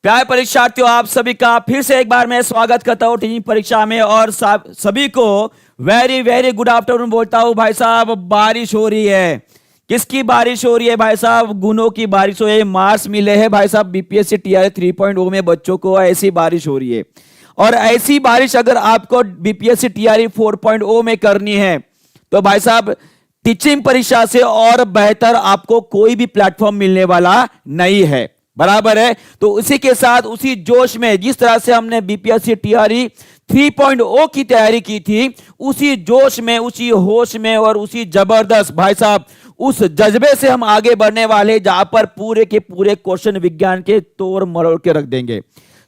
प्यारे परीक्षार्थियों, आप सभी का फिर से एक बार मैं स्वागत करता हूं टीचिंग परीक्षा में और सभी को वेरी वेरी गुड आफ्टरनून बोलता हूं। भाई साहब, बारिश हो रही है। किसकी बारिश हो रही है भाई साहब? गुणों की बारिश हो रही है। मार्क्स मिले हैं भाई साहब बीपीएससी टीआरई 3.0 में बच्चों को, ऐसी बारिश हो रही है। और ऐसी बारिश अगर आपको बीपीएससी टीआरई 4.0 में करनी है तो भाई साहब टीचिंग परीक्षा से और बेहतर आपको कोई भी प्लेटफॉर्म मिलने वाला नहीं है। बराबर है। तो उसी के साथ उसी जोश में जिस तरह से हमने बीपीएससी टीआरई 3.0 की तैयारी की थी, उसी जोश में, उसी होश में और उसी जबरदस्त भाई साहब उस जज्बे से हम आगे बढ़ने वाले, जहां पर पूरे के पूरे क्वेश्चन विज्ञान के तोड़ मरोड़ के रख देंगे।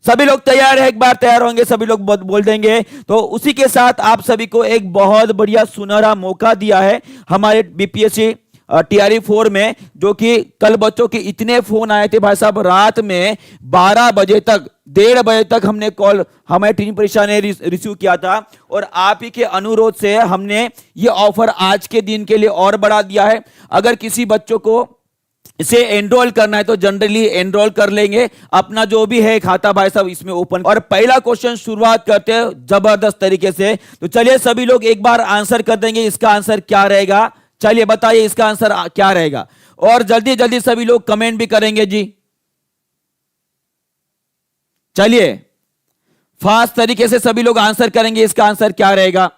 सभी लोग तैयार है? एक बार तैयार होंगे सभी लोग बोल देंगे। तो उसी के साथ आप सभी को एक बहुत बढ़िया सुनहरा मौका दिया है हमारे बीपीएससी टीआरई 4 में, जो कि कल बच्चों के इतने फोन आए थे भाई साहब, रात में 12 बजे तक, 1:30 बजे तक हमने कॉल हमारे टीचिंग परीक्षा ने रिसीव किया था। और आप ही के अनुरोध से हमने ये ऑफर आज के दिन के लिए और बढ़ा दिया है। अगर किसी बच्चों को इसे एनरोल करना है तो जनरली एनरोल कर लेंगे, अपना जो भी है खाता भाई साहब इसमें ओपन। और पहला क्वेश्चन शुरुआत करते हैं जबरदस्त तरीके से। तो चलिए सभी लोग एक बार आंसर कर देंगे। इसका आंसर क्या रहेगा? चलिए बताइए इसका आंसर क्या रहेगा। और जल्दी जल्दी सभी लोग कमेंट भी करेंगे जी। चलिए फास्ट तरीके से सभी लोग आंसर करेंगे। इसका आंसर क्या रहेगा?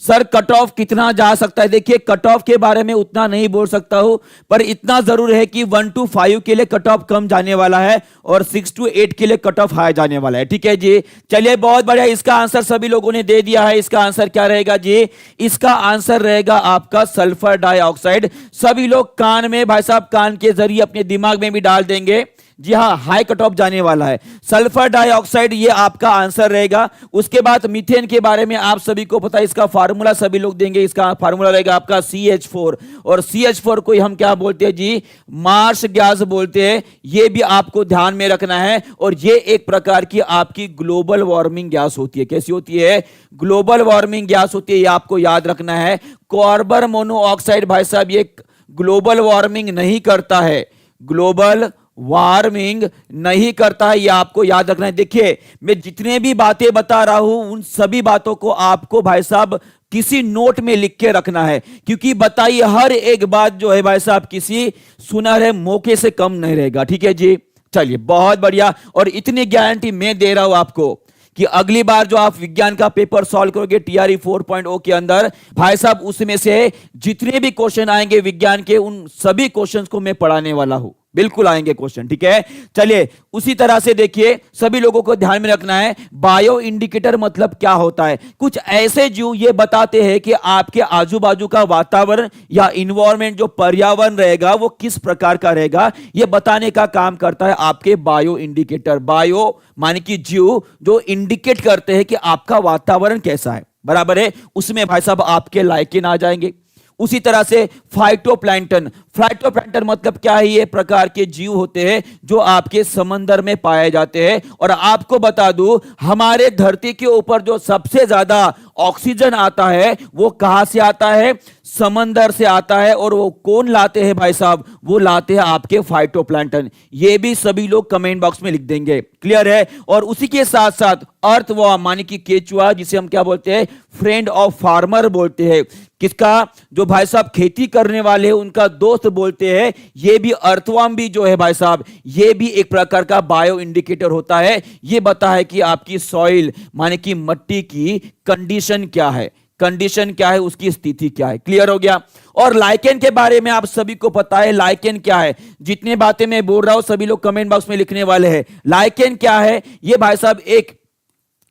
सर कट ऑफ कितना जा सकता है? देखिए कट ऑफ के बारे में उतना नहीं बोल सकता हूं, पर इतना जरूर है कि 1 to 5 के लिए कट ऑफ कम जाने वाला है और 6 to 8 के लिए कट ऑफ हाई जाने वाला है। ठीक है जी, चलिए बहुत बढ़िया। इसका आंसर सभी लोगों ने दे दिया है। इसका आंसर क्या रहेगा जी? इसका आंसर रहेगा आपका सल्फर डाइऑक्साइड। सभी लोग कान में भाई साहब, कान के जरिए अपने दिमाग में भी डाल देंगे। जी हाँ, हाई कट ऑफ जाने वाला है सल्फर डाइऑक्साइड, ये आपका आंसर रहेगा। उसके बाद मीथेन के बारे में आप सभी को पता है, इसका फार्मूला सभी लोग देंगे। इसका फार्मूला रहेगा आपका CH4, और CH4 को हम क्या बोलते हैं जी? मार्स गैस बोलते हैं। ये भी आपको ध्यान में रखना है। और ये एक प्रकार की आपकी ग्लोबल वार्मिंग गैस होती है। कैसी होती है? ग्लोबल वार्मिंग गैस होती है, ये आपको याद रखना है। कार्बन मोनोऑक्साइड भाई साहब ये ग्लोबल वार्मिंग नहीं करता है, ग्लोबल वार्मिंग नहीं करता है, ये आपको याद रखना है। देखिए मैं जितने भी बातें बता रहा हूं उन सभी बातों को आपको भाई साहब किसी नोट में लिख के रखना है, क्योंकि बताइए हर एक बात जो है भाई साहब किसी सुनहरे मौके से कम नहीं रहेगा। ठीक है जी, चलिए बहुत बढ़िया। और इतनी गारंटी मैं दे रहा हूं आपको कि अगली बार जो आप विज्ञान का पेपर सॉल्व करोगे टीआरई 4.0 के अंदर भाई साहब, उसमें से जितने भी क्वेश्चन आएंगे विज्ञान के, उन सभी क्वेश्चंस को मैं पढ़ाने वाला हूं। बिल्कुल आएंगे क्वेश्चन। ठीक है, चलिए उसी तरह से देखिए सभी लोगों को ध्यान में रखना है। बायो इंडिकेटर मतलब क्या होता है? कुछ ऐसे जीव ये बताते हैं कि आपके आजू बाजू का वातावरण या इन्वायरमेंट, जो पर्यावरण रहेगा वो किस प्रकार का रहेगा, ये बताने का काम करता है आपके बायो इंडिकेटर। बायो माने कि जीव जो इंडिकेट करते हैं कि आपका वातावरण कैसा है। बराबर है, उसमें भाई साहब आपके लाइकेन आ जाएंगे। उसी तरह से फाइटोप्लैंक्टन, फाइटोप्लैंक्टन मतलब क्या है? ये प्रकार के जीव होते हैं जो आपके समंदर में पाए जाते हैं। और आपको बता दूं, हमारे धरती के ऊपर जो सबसे ज्यादा ऑक्सीजन आता है वो कहां से आता है? समंदर से आता है। और वो कौन लाते हैं भाई साहब? वो लाते हैं आपके फाइटोप्लैंक्टन। ये भी सभी लोग कमेंट बॉक्स में लिख देंगे। क्लियर है? और उसी के साथ साथ अर्थवर्म माने कि केचुआ, जिसे हम क्या बोलते हैं? फ्रेंड ऑफ फार्मर बोलते हैं। किसका? जो भाई साहब खेती करने वाले हैं उनका दोस्त बोलते हैं। ये भी अर्थवर्म भी जो है भाई साहब, ये भी एक प्रकार का बायो इंडिकेटर होता है। ये बता है कि आपकी सॉइल माने कि मट्टी की कंडीशन क्या है, कंडीशन क्या है, उसकी स्थिति क्या है। क्लियर हो गया? और लाइकेन के बारे में आप सभी को पता है लाइकेन क्या है। जितने बातें मैं बोल रहा हूं सभी लोग कमेंट बॉक्स में लिखने वाले हैं। लाइकेन क्या है? ये भाई साहब एक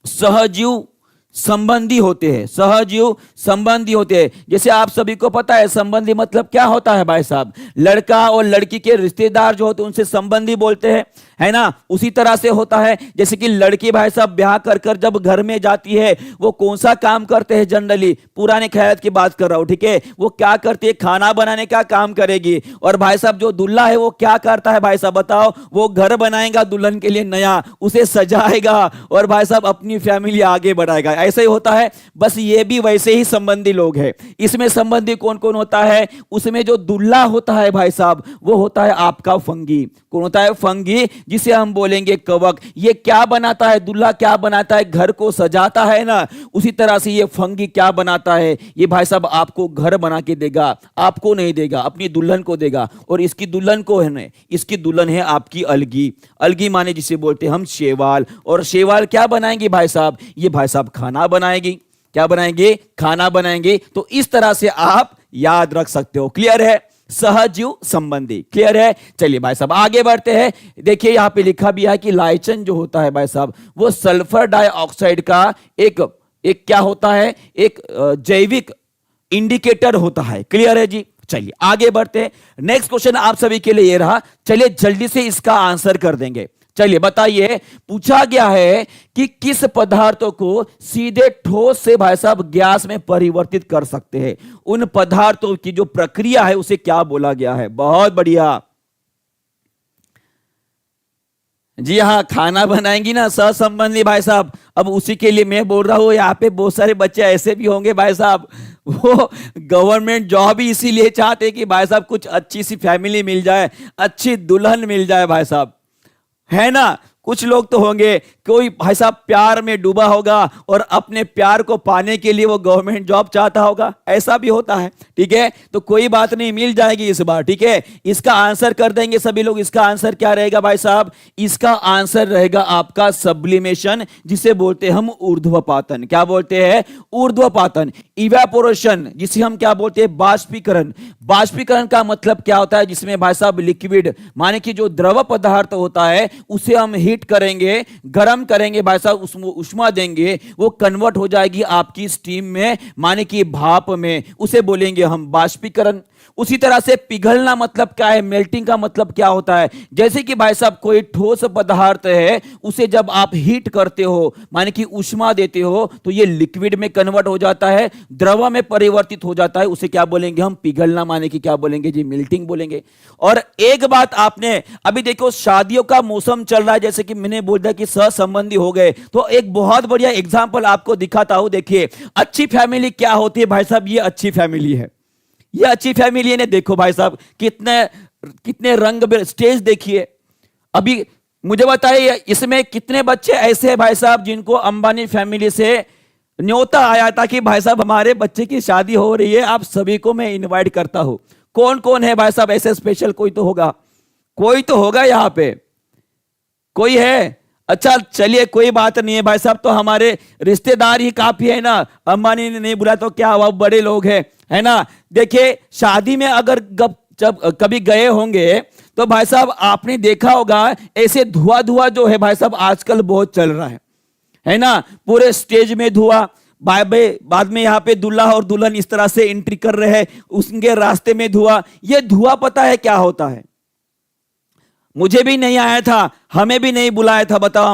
सहजीव संबंधी होते हैं, सहजीव संबंधी होते हैं। जैसे आप सभी को पता है संबंधी मतलब क्या होता है भाई साहब? लड़का और लड़की के रिश्तेदार जो होते हैं उनसे संबंधी बोलते हैं, है ना? उसी तरह से होता है जैसे कि लड़की भाई साहब ब्याह कर कर जब घर में जाती है, वो कौन सा काम करते हैं? जनरली पुराने ख्याल की बात कर रहा हूं। ठीक है, वो क्या करती है? खाना बनाने का काम करेगी। और भाई साहब जो दूल्हा है वो क्या करता है भाई साहब? बताओ, वो घर बनाएगा दुल्हन के लिए नया, उसे सजाएगा और भाई साहब अपनी फैमिली आगे बढ़ाएगा। ऐसा ही होता है। बस ये भी वैसे ही संबंधी लोग हैं। इसमें संबंधी कौन कौन होता है? उसमें जो दूल्हा होता है भाई साहब वो होता है आपका फंगी। कौन होता है? फंगी, जिसे हम बोलेंगे कवक। ये क्या बनाता है? दूल्हा क्या बनाता है? घर को सजाता है ना, उसी तरह से ये फंगी क्या बनाता है? ये भाई साहब आपको घर बना के देगा, आपको नहीं देगा, अपनी दुल्हन को देगा। और इसकी दुल्हन को है ना, इसकी दुल्हन है आपकी अलगी। अलगी माने जिसे बोलते हैं हम शेवाल। और शेवाल क्या बनाएंगे भाई साहब? ये भाई साहब खाना बनाएगी। क्या बनाएंगे? खाना बनाएंगे। तो इस तरह से आप याद रख सकते हो। क्लियर है? सहजीव संबंधी। क्लियर है? चलिए भाई साहब आगे बढ़ते हैं। देखिए यहां पे लिखा भी है कि लाइचन जो होता है भाई साहब, वो सल्फर डाइऑक्साइड का एक एक क्या होता है? एक जैविक इंडिकेटर होता है। क्लियर है जी? चलिए आगे बढ़ते हैं। नेक्स्ट क्वेश्चन आप सभी के लिए ये रहा। चलिए जल्दी से इसका आंसर कर देंगे। चलिए बताइए, पूछा गया है कि किस पदार्थों को सीधे ठोस से भाई साहब गैस में परिवर्तित कर सकते हैं? उन पदार्थों की जो प्रक्रिया है उसे क्या बोला गया है? बहुत बढ़िया जी हाँ, खाना बनाएंगी ना सहसंबंधी भाई साहब। अब उसी के लिए मैं बोल रहा हूं, यहाँ पे बहुत सारे बच्चे ऐसे भी होंगे भाई साहब, वो गवर्नमेंट जॉब ही इसीलिए चाहते हैं कि भाई साहब कुछ अच्छी सी फैमिली मिल जाए, अच्छी दुल्हन मिल जाए भाई साहब, है ना। कुछ लोग तो होंगे, कोई भाई साहब प्यार में डूबा होगा और अपने प्यार को पाने के लिए वो गवर्नमेंट जॉब चाहता होगा, ऐसा भी होता है। ठीक है, तो कोई बात नहीं, मिल जाएगी इस बार। ठीक है, इसका आंसर कर देंगे सभी लोग। इसका आंसर क्या रहेगा भाई साहब? इसका आंसर रहेगा आपका सब्लिमेशन, जिसे बोलते हैं हम ऊर्ध्वपातन। क्या बोलते हैं? ऊर्ध्वपातन। इवेपोरेशन, जिसे हम क्या बोलते हैं? बाष्पीकरण। बाष्पीकरण का मतलब क्या होता है? जिसमें भाई साहब लिक्विड माने कि जो द्रव पदार्थ होता है उसे हम हीट करेंगे, गर्म करेंगे भाई साहब, उसमें उष्मा देंगे, वो कन्वर्ट हो जाएगी आपकी स्टीम में माने कि भाप में, उसे बोलेंगे हम बाष्पीकरण। उसी तरह से पिघलना मतलब क्या है? मेल्टिंग का मतलब क्या होता है? जैसे कि भाई साहब कोई ठोस पदार्थ है, उसे जब आप हीट करते हो माने कि उष्मा देते हो तो ये लिक्विड में कन्वर्ट हो जाता है, द्रव में परिवर्तित हो जाता है, उसे क्या बोलेंगे हम? पिघलना माने कि क्या बोलेंगे जी? मेल्टिंग बोलेंगे। और एक बात आपने अभी देखो, शादियों का मौसम चल रहा है, जैसे कि मैंने बोल दिया कि सहसंबंधी हो गए, तो एक बहुत बढ़िया एग्जाम्पल आपको दिखाता हूं। देखिए अच्छी फैमिली क्या होती है भाई साहब? ये अच्छी फैमिली है, ये अच्छी फैमिली है। देखो भाई साहब कितने कितने रंग, स्टेज देखिए। अभी मुझे बताइए इसमें कितने बच्चे ऐसे हैं भाई साहब जिनको अंबानी फैमिली से न्योता आया था कि भाई साहब हमारे बच्चे की शादी हो रही है, आप सभी को मैं इनवाइट करता हूं। कौन कौन है भाई साहब ऐसे स्पेशल? कोई तो होगा, कोई तो होगा यहां पे, कोई है? अच्छा चलिए कोई बात नहीं है भाई साहब, तो हमारे रिश्तेदार ही काफी है ना, अंबानी ने नहीं बुलाया तो क्या हुआ, बड़े लोग हैं, है ना। देखिए शादी में अगर जब कभी गए होंगे तो भाई साहब आपने देखा होगा ऐसे धुआं धुआं जो है भाई साहब आजकल बहुत चल रहा है ना। पूरे स्टेज में धुआं, बाद में यहाँ पे दूल्हा और दुल्हन इस तरह से एंट्री कर रहे हैं, उनके रास्ते में धुआं। ये धुआं पता है क्या होता है? मुझे भी नहीं आया था, हमें भी नहीं बुलाया था, बताओ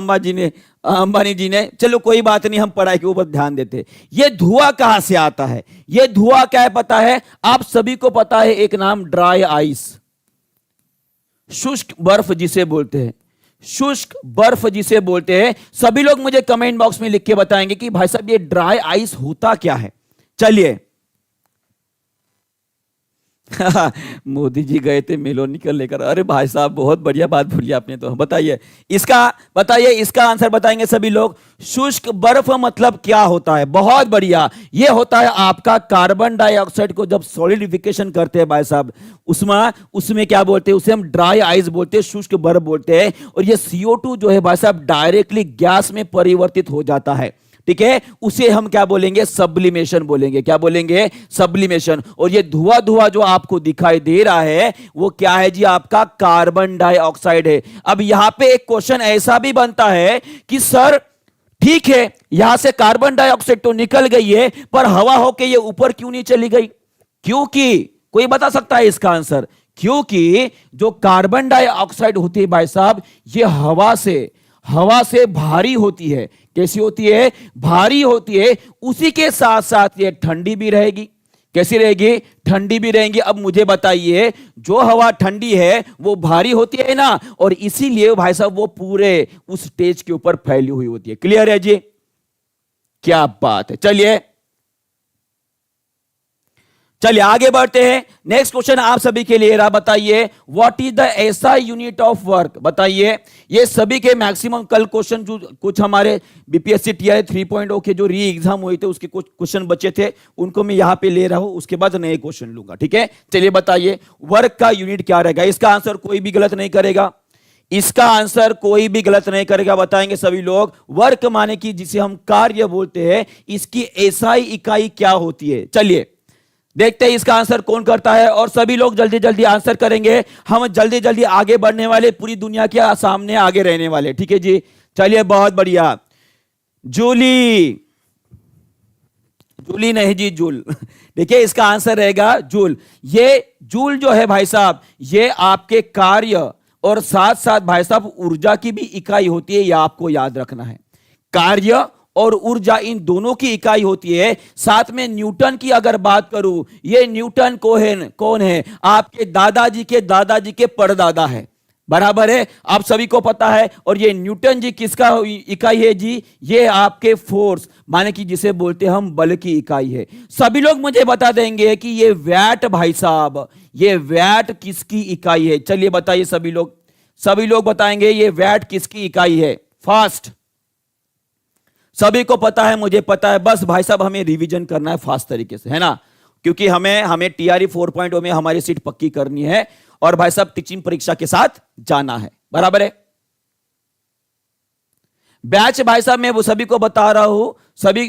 अंबानी जी ने। चलो कोई बात नहीं, हम पढ़ाई के ऊपर ध्यान देते। ये धुआं कहां से आता है? ये धुआं क्या है पता है? आप सभी को पता है एक नाम, ड्राई आइस, शुष्क बर्फ जिसे बोलते हैं, शुष्क बर्फ जिसे बोलते हैं। सभी लोग मुझे कमेंट बॉक्स में लिख के बताएंगे कि भाई साहब ये ड्राई आइस होता क्या है। चलिए मोदी जी गए थे मेलोनिकल लेकर। अरे भाई साहब बहुत बढ़िया बात बोली आपने, तो बताइए इसका आंसर बताएंगे सभी लोग। शुष्क बर्फ मतलब क्या होता है? बहुत बढ़िया, ये होता है आपका कार्बन डाइऑक्साइड को जब सॉलिडिफिकेशन करते हैं भाई साहब, उसमें क्या बोलते हैं? उसे हम ड्राई आइस बोलते हैं, शुष्क बर्फ बोलते हैं। और ये CO2 जो है भाई साहब डायरेक्टली गैस में परिवर्तित हो जाता है। ठीक है, उसे हम क्या बोलेंगे? सब्लिमेशन बोलेंगे। क्या बोलेंगे? सब्लिमेशन। और ये धुआं धुआं जो आपको दिखाई दे रहा है वो क्या है जी? आपका कार्बन डाइऑक्साइड है। अब यहां पे एक क्वेश्चन ऐसा भी बनता है कि सर ठीक है, यहां से कार्बन डाइऑक्साइड तो निकल गई है, पर हवा होके ये ऊपर क्यों नहीं चली गई? क्योंकि कोई बता सकता है इसका आंसर? क्योंकि जो कार्बन डाइऑक्साइड होती है भाई साहब, ये हवा से भारी होती है। कैसी होती है? भारी होती है। उसी के साथ साथ ये ठंडी भी रहेगी। कैसी रहेगी? ठंडी भी रहेंगी। अब मुझे बताइए, जो हवा ठंडी है वो भारी होती है ना, और इसीलिए भाई साहब वो पूरे उस स्टेज के ऊपर फैली हुई होती है। क्लियर है जी? क्या बात है। चलिए चलिए आगे बढ़ते हैं। नेक्स्ट क्वेश्चन आप सभी के लिए रहा, बताइए what is the SI unit of work. बताइए, ये सभी के मैक्सिमम कल क्वेश्चन जो कुछ हमारे बीपीएससी टीआरई 3.0 के जो री एग्जाम हुए थे उसके कुछ क्वेश्चन बचे थे, उनको मैं यहां पे ले रहा हूं, उसके बाद नए क्वेश्चन लूंगा। ठीक है, चलिए बताइए वर्क का यूनिट क्या रहेगा। इसका आंसर कोई भी गलत नहीं करेगा, इसका आंसर कोई भी गलत नहीं करेगा। बताएंगे सभी लोग वर्क माने कि जिसे हम कार्य बोलते हैं, इसकी एसआई इकाई क्या होती है। चलिए देखते हैं इसका आंसर कौन करता है, और सभी लोग जल्दी जल्दी आंसर करेंगे। हम जल्दी जल्दी आगे बढ़ने वाले, पूरी दुनिया के सामने आगे रहने वाले। ठीक है जी, चलिए बहुत बढ़िया। जूली, जूली नहीं जी, जूल। देखिए इसका आंसर रहेगा जूल। ये जूल जो है भाई साहब, ये आपके कार्य और साथ साथ भाई साहब ऊर्जा की भी इकाई होती है, यह आपको याद रखना है। कार्य और ऊर्जा इन दोनों की इकाई होती है। साथ में न्यूटन की अगर बात करूं, ये न्यूटन कौन है? आपके दादाजी के परदादा है, बराबर है, आप सभी को पता है। और ये न्यूटन जी किसका इकाई है जी? ये आपके फोर्स माने कि जिसे बोलते हैं हम बल की इकाई है। सभी लोग मुझे बता देंगे कि ये वैट भाई साहब, ये वैट किसकी इकाई है? चलिए बताइए सभी लोग बताएंगे ये वैट किसकी इकाई है। फास्ट, सभी को पता है, मुझे पता है, बस भाई साहब हमें रिवीजन करना है फास्ट तरीके से, है ना, क्योंकि हमें टीआरई 4.0 में हमारी सीट पक्की करनी है और भाई साहब टीचिंग परीक्षा के साथ जाना है, बराबर है। बैच भाई साहब मैं वो सभी को बता रहा हूं,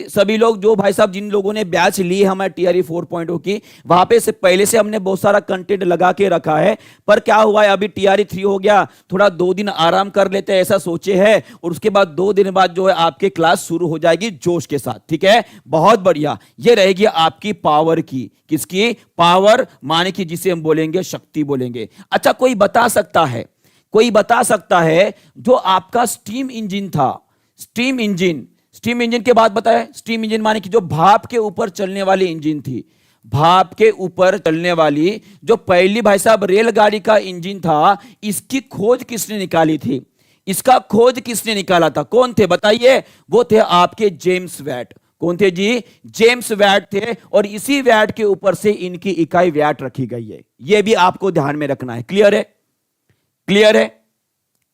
सभी लोग जो भाई साहब जिन लोगों ने बैच ली है हमारे टीआरई 4.0 की, वहां पे से पहले से हमने बहुत सारा कंटेंट लगा के रखा है। पर क्या हुआ है, अभी टीआरई 3 हो गया, थोड़ा 2 दिन आराम कर लेते हैं ऐसा सोचे है, और उसके बाद 2 दिन बाद जो है आपके क्लास शुरू हो जाएगी जोश के साथ। ठीक है, बहुत बढ़िया। ये रहेगी आपकी पावर की, किसकी पावर? माने कि जिसे हम बोलेंगे शक्ति बोलेंगे। अच्छा, कोई बता सकता है जो आपका स्टीम इंजन था, स्टीम इंजन के बाद बताया, स्टीम इंजन माने कि जो भाप के ऊपर चलने वाली इंजन थी, भाप के ऊपर चलने वाली जो पहली भाई साहब रेलगाड़ी का इंजन था, इसकी खोज किसने निकाली थी? इसका खोज किसने निकाला था? कौन थे बताइए? वो थे आपके जेम्स वैट। कौन थे जी? जेम्स वैट थे। और इसी वैट के ऊपर से इनकी इकाई वैट रखी गई है, यह भी आपको ध्यान में रखना है। क्लियर है?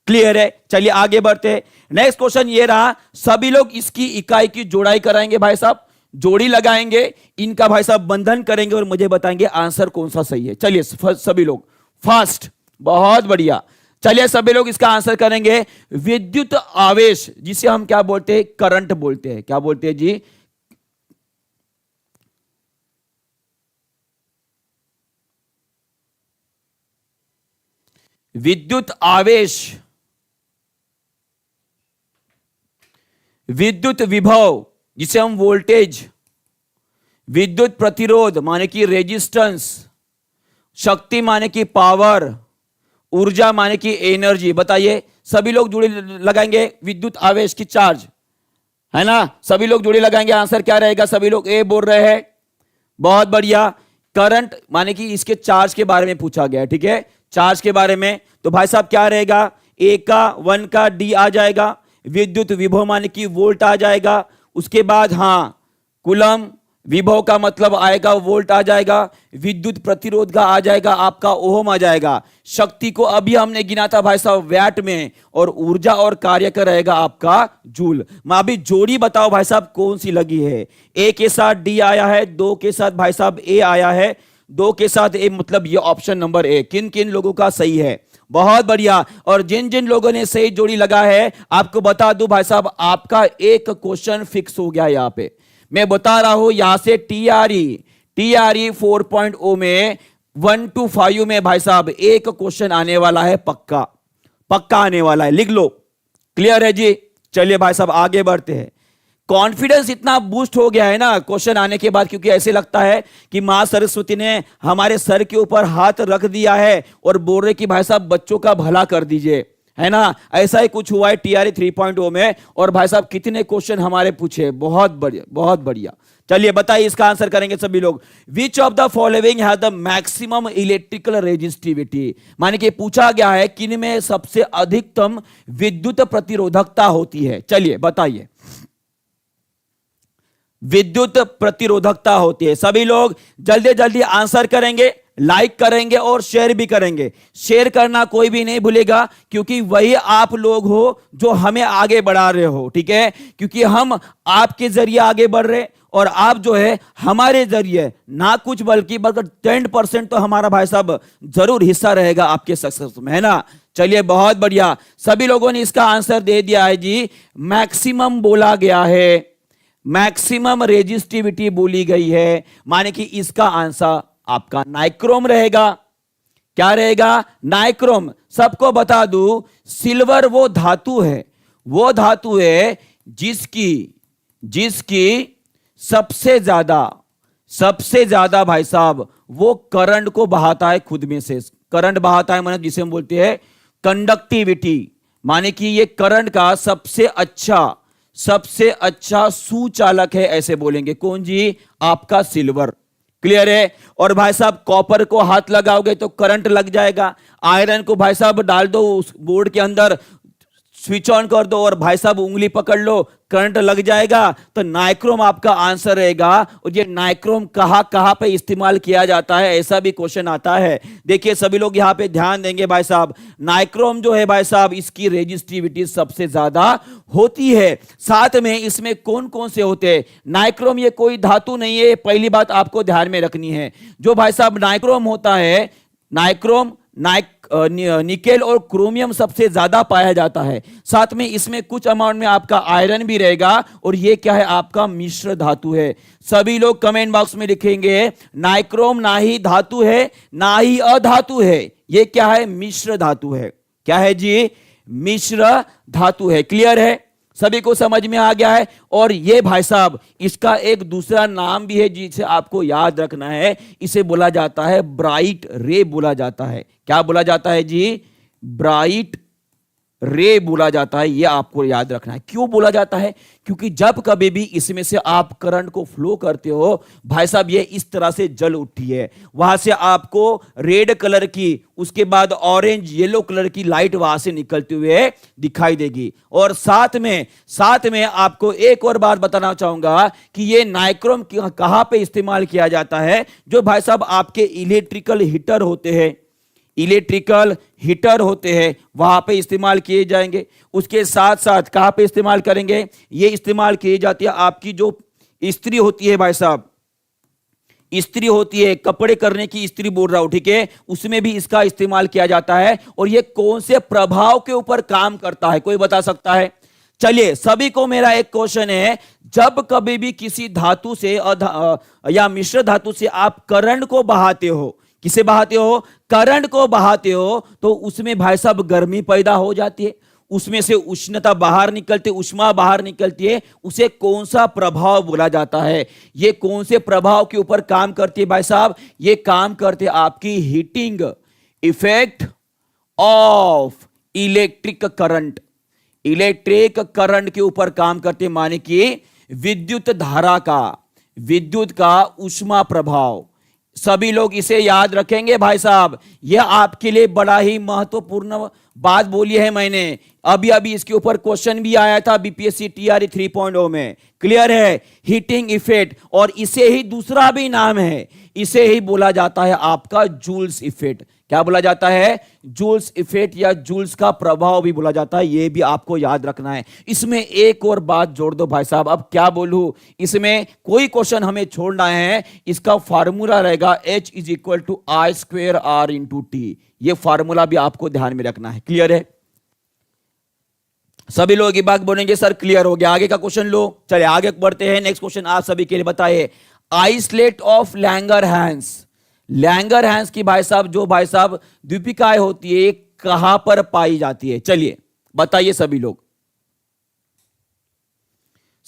क्लियर है। चलिए आगे बढ़ते हैं। नेक्स्ट क्वेश्चन ये रहा, सभी लोग इसकी इकाई की जोड़ाई कराएंगे भाई साहब, जोड़ी लगाएंगे, इनका भाई साहब बंधन करेंगे और मुझे बताएंगे आंसर कौन सा सही है। चलिए सभी लोग फास्ट, बहुत बढ़िया। चलिए सभी लोग इसका आंसर करेंगे। विद्युत आवेश, जिसे हम क्या बोलते हैं? करंट बोलते हैं। क्या बोलते हैं जी? विद्युत आवेश, विद्युत विभव जिसे हम वोल्टेज, विद्युत प्रतिरोध माने कि रेजिस्टेंस, शक्ति माने कि पावर, ऊर्जा माने कि एनर्जी। बताइए सभी लोग जुड़े लगाएंगे विद्युत आवेश की चार्ज, है ना, सभी लोग जुड़े लगाएंगे। आंसर क्या रहेगा? सभी लोग ए बोल रहे हैं, बहुत बढ़िया। करंट माने कि इसके चार्ज के बारे में पूछा गया है। ठीक है, चार्ज के बारे में, तो भाई साहब क्या रहेगा? ए का 1 का डी आ जाएगा, विद्युत विभव माने कि वोल्ट आ जाएगा, उसके बाद कूलम, विभव का मतलब आएगा वोल्ट आ जाएगा, विद्युत प्रतिरोध का आ जाएगा आपका ओम आ जाएगा, शक्ति को अभी हमने गिना था भाई साहब वैट में, और ऊर्जा और कार्य का रहेगा आपका जूल। मैं अभी जोड़ी बताओ भाई साहब कौन सी लगी है? ए के साथ डी आया है, 2 के साथ भाई साहब ए आया है, 2 के साथ ए, मतलब ये ऑप्शन नंबर ए। किन किन लोगों का सही है? बहुत बढ़िया। और जिन जिन लोगों ने सही जोड़ी लगा है, आपको बता दूं भाई साहब आपका एक क्वेश्चन फिक्स हो गया। यहां पे मैं बता रहा हूं, यहां से टीआरई 4.0 में 1 to 5 में भाई साहब एक क्वेश्चन आने वाला है, पक्का आने वाला है, लिख लो। क्लियर है जी? चलिए भाई साहब आगे बढ़ते हैं। कॉन्फिडेंस इतना बूस्ट हो गया है ना क्वेश्चन आने के बाद, क्योंकि ऐसे लगता है कि मां सरस्वती ने हमारे सर के ऊपर हाथ रख दिया है और बोल रहे कि भाई साहब बच्चों का भला कर दीजिए, है ना। ऐसा ही कुछ हुआ है टीआरई 3.0 में। और भाई साहब कितने क्वेश्चन हमारे पूछे, बहुत बढ़िया, बहुत बढ़िया। चलिए बताइए इसका आंसर करेंगे सभी लोग। Which of the following has the maximum electrical resistivity, माने कि पूछा गया है किन में सबसे अधिकतम विद्युत प्रतिरोधकता होती है। चलिए बताइए। विद्युत प्रतिरोधकता होती है। सभी लोग जल्दी जल्दी आंसर करेंगे, लाइक करेंगे और शेयर भी करेंगे। शेयर करना कोई भी नहीं भूलेगा, क्योंकि वही आप लोग हो जो हमें आगे बढ़ा रहे हो, ठीक है। क्योंकि हम आपके जरिए आगे बढ़ रहे और आप जो है हमारे जरिए ना कुछ बल्कि 10% तो हमारा भाई साहब जरूर हिस्सा रहेगा आपके सक्सेस में, है ना। चलिए बहुत बढ़िया, सभी लोगों ने इसका आंसर दे दिया है जी। मैक्सिमम बोला गया है, मैक्सिमम रेजिस्टिविटी बोली गई है, माने कि इसका आंसर आपका नाइक्रोम रहेगा। क्या रहेगा? नाइक्रोम। सबको बता दूं, सिल्वर वो धातु है, वो धातु है जिसकी सबसे ज्यादा भाई साहब वो करंट को बहाता है खुद में से। करंट बहाता है मतलब जिसे हम बोलते हैं कंडक्टिविटी, माने कि ये करंट का सबसे अच्छा सुचालक है, ऐसे बोलेंगे। कौन जी? आपका सिल्वर। क्लियर है। और भाई साहब कॉपर को हाथ लगाओगे तो करंट लग जाएगा। आयरन को भाई साहब डाल दो उस बोर्ड के अंदर, स्विच ऑन कर दो और भाई साहब उंगली पकड़ लो, करंट लग जाएगा। तो नाइक्रोम आपका आंसर रहेगा। और ये नाइक्रोम कहां पे इस्तेमाल किया जाता है, ऐसा भी क्वेश्चन आता है। देखिए सभी लोग यहां पे ध्यान देंगे भाई साहब, नाइक्रोम जो है भाई साहब इसकी रेजिस्टिविटी सबसे ज्यादा होती है। साथ में इसमें कौन कौन से होते हैं? नाइक्रोम ये कोई धातु नहीं है, पहली बात आपको ध्यान में रखनी है। जो भाई साहब नाइक्रोम होता है, नाइक्रोम निकेल और क्रोमियम सबसे ज्यादा पाया जाता है। साथ में इसमें कुछ अमाउंट में आपका आयरन भी रहेगा। और ये क्या है? आपका मिश्र धातु है। सभी लोग कमेंट बॉक्स में लिखेंगे नाइक्रोम ना ही धातु है ना ही अधातु है, ये क्या है? मिश्र धातु है। क्या है जी? मिश्र धातु है। क्लियर है? सभी को समझ में आ गया है। और ये भाई साहब इसका एक दूसरा नाम भी है जिसे आपको याद रखना है, इसे बोला जाता है ब्राइट रे बोला जाता है। क्या बोला जाता है जी? ब्राइट रे बोला जाता है। ये आपको याद रखना है। क्यों बोला जाता है? क्योंकि जब कभी भी इसमें से आप करंट को फ्लो करते हो भाई साहब, ये इस तरह से जल उठती है, वहां से आपको रेड कलर की, उसके बाद ऑरेंज येलो कलर की लाइट वहां से निकलते हुए दिखाई देगी। और साथ में आपको एक और बात बताना चाहूंगा कि ये नाइक्रोम कहां पे इस्तेमाल किया जाता है? जो भाई साहब आपके इलेक्ट्रिकल हीटर होते हैं वहां पे इस्तेमाल किए जाएंगे। उसके साथ साथ कहां पे इस्तेमाल करेंगे? ये इस्तेमाल की जाती है आपकी जो इस्त्री होती है भाई साहब, इस्त्री होती है, कपड़े करने की इस्त्री बोल रहा हूं, ठीक है, उसमें भी इसका इस्तेमाल किया जाता है। और ये कौन से प्रभाव के ऊपर काम करता है, कोई बता सकता है? चलिए सभी को मेरा एक क्वेश्चन है, जब कभी भी किसी धातु से या मिश्र धातु से आप करंट को बहाते हो, किसे बहाते हो? करंट को बहाते हो, तो उसमें भाई साहब गर्मी पैदा हो जाती है, उसमें से उष्णता बाहर निकलती, उष्मा बाहर निकलती है। उसे कौन सा प्रभाव बोला जाता है? ये कौन से प्रभाव के ऊपर काम करती है भाई साहब? ये काम करते आपकी heating effect of electric current. Electric current के ऊपर काम करते, माने कि विद्युत धारा का, विद्युत का उष्मा प्रभाव। सभी लोग इसे याद रखेंगे भाई साहब। यह आपके लिए बड़ा ही महत्वपूर्ण बात बोली है मैंने। अभी इसके ऊपर क्वेश्चन भी आया था बीपीएससी टीआरई 3.0 में। क्लियर है? Heating effect. और इसे ही दूसरा भी नाम है, इसे ही बोला जाता है आपका जूल्स इफेक्ट। क्या बोला जाता है? जूल्स इफेक्ट या जूल्स का प्रभाव भी बोला जाता है। यह भी आपको याद रखना है। इसमें एक और बात जोड़ दो भाई साहब, अब क्या बोलूं, इसमें कोई क्वेश्चन हमें छोड़ना है। इसका फार्मूला रहेगा H = I² R × T। यह फार्मूला भी आपको ध्यान में रखना है। क्लियर है? सभी लोग ये बात बोलेंगे सर क्लियर हो गया। आगे का क्वेश्चन लो। चले आगे बढ़ते हैं। नेक्स्ट क्वेश्चन आप सभी के लिए बताइए, आइसलेट ऑफ लैंगरहैंस। लैंगरहैंस की भाई साहब जो भाई साहब द्वीपिकाएं होती है, कहां पर पाई जाती है? चलिए बताइए सभी लोग।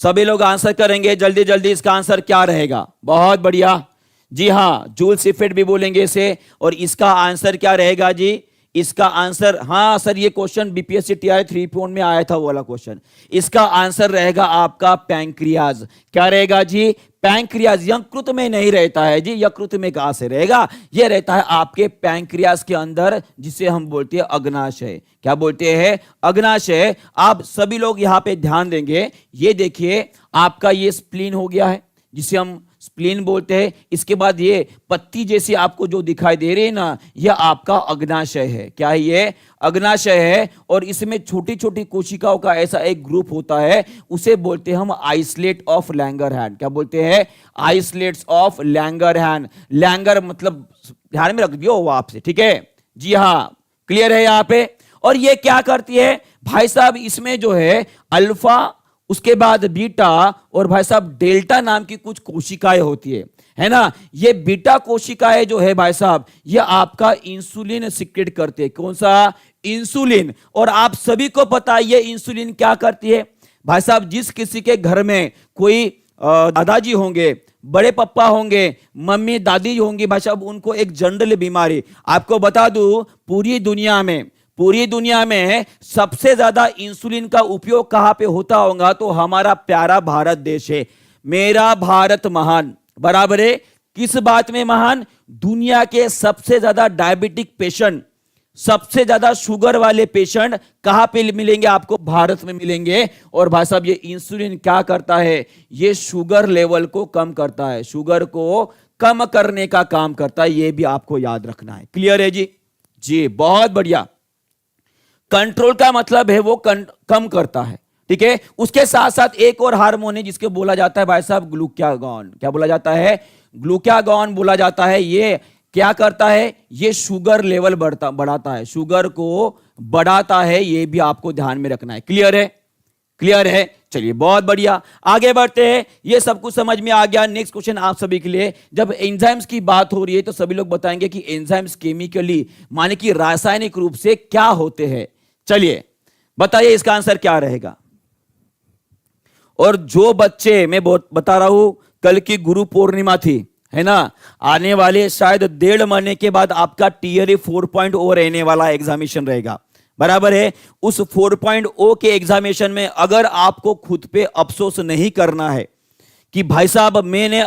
सभी लोग आंसर करेंगे जल्दी जल्दी। इसका आंसर क्या रहेगा? बहुत बढ़िया जी हाँ, जूल्स इफेक्ट भी बोलेंगे इसे। और इसका आंसर क्या रहेगा जी? इसका आंसर, हाँ सर ये क्वेश्चन बीपीएससी टीआई 3 में आया था वो वाला क्वेश्चन। इसका आंसर रहेगा आपका पैंक्रियाज। क्या रहेगा जी? पैंक्रियाज। यकृत में नहीं रहता है जी, यकृत में कहां से रहेगा? ये रहता है आपके पैंक्रियाज के अंदर, जिसे हम बोलते हैं अग्नाशय। क्या बोलते हैं? अग्नाशय। आप सभी लोग यहां पे ध्यान देंगे, ये देखिए आपका ये स्प्लीन हो गया है, जिसे हम स्प्लीन बोलते हैं। इसके बाद ये पत्ती जैसी आपको जो दिखाई दे रही है ना, यह आपका अग्नाशय है। क्या है ये? अग्नाशय है। और इसमें छोटी छोटी कोशिकाओं का ऐसा एक ग्रुप होता है, उसे बोलते हैं हम आइसलेट ऑफ लैंगरहैंस। क्या बोलते हैं? Islets of Langerhans. लैंगर मतलब ध्यान में रख दियो वो आपसे, ठीक है जी? हाँ, क्लियर है यहाँ पे। और ये क्या करती है भाई साहब? इसमें जो है अल्फा, उसके बाद बीटा और भाई साहब डेल्टा नाम की कुछ कोशिकाएं होती है ना। ये बीटा कोशिकाएं जो है भाई साहब, ये आपका इंसुलिन सिक्रेट करते हैं। कौन सा? इंसुलिन। और आप सभी को पता है ये इंसुलिन क्या करती है भाई साहब? जिस किसी के घर में कोई दादाजी होंगे, बड़े पापा होंगे, मम्मी दादी होंगी भाई साहब, उनको एक जनरल बीमारी, आपको बता दूं पूरी दुनिया में सबसे ज्यादा इंसुलिन का उपयोग कहां पे होता होगा? तो हमारा प्यारा भारत देश है। मेरा भारत महान, बराबर है। किस बात में महान? दुनिया के सबसे ज्यादा डायबिटिक पेशेंट, सबसे ज्यादा शुगर वाले पेशेंट कहां पे मिलेंगे आपको? भारत में मिलेंगे। और भाई साहब ये इंसुलिन क्या करता है? ये शुगर लेवल को कम करता है, शुगर को कम करने का काम करता है। ये भी आपको याद रखना है। क्लियर है जी? जी बहुत बढ़िया। कंट्रोल का मतलब है वो कम करता है, ठीक है। उसके साथ साथ एक और हार्मोन है जिसके बोला जाता है भाई साहब ग्लूकागॉन। क्या बोला जाता है? ग्लूकागॉन बोला जाता है। ये क्या करता है? ये शुगर लेवल बढ़ाता है, शुगर को बढ़ाता है। ये भी आपको ध्यान में रखना है। क्लियर है? क्लियर है? चलिए बहुत बढ़िया, आगे बढ़ते हैं। ये सब कुछ समझ में आ गया। नेक्स्ट क्वेश्चन आप सभी के लिए, जब एंजाइम्स की बात हो रही है तो सभी लोग बताएंगे कि एंजाइम्स केमिकली माने कि रासायनिक रूप से क्या होते हैं। चलिए बताइए इसका आंसर क्या रहेगा। और जो बच्चे, मैं बता रहा हूं, कल की गुरु पूर्णिमा थी, है ना, आने वाले शायद 1.5 महीने के बाद आपका टीआरई 4.0 रहने वाला एग्जामिनेशन रहेगा, बराबर है। उस 4.0 के एग्जामिनेशन में अगर आपको खुद पे अफसोस नहीं करना है कि भाई साहब मैंने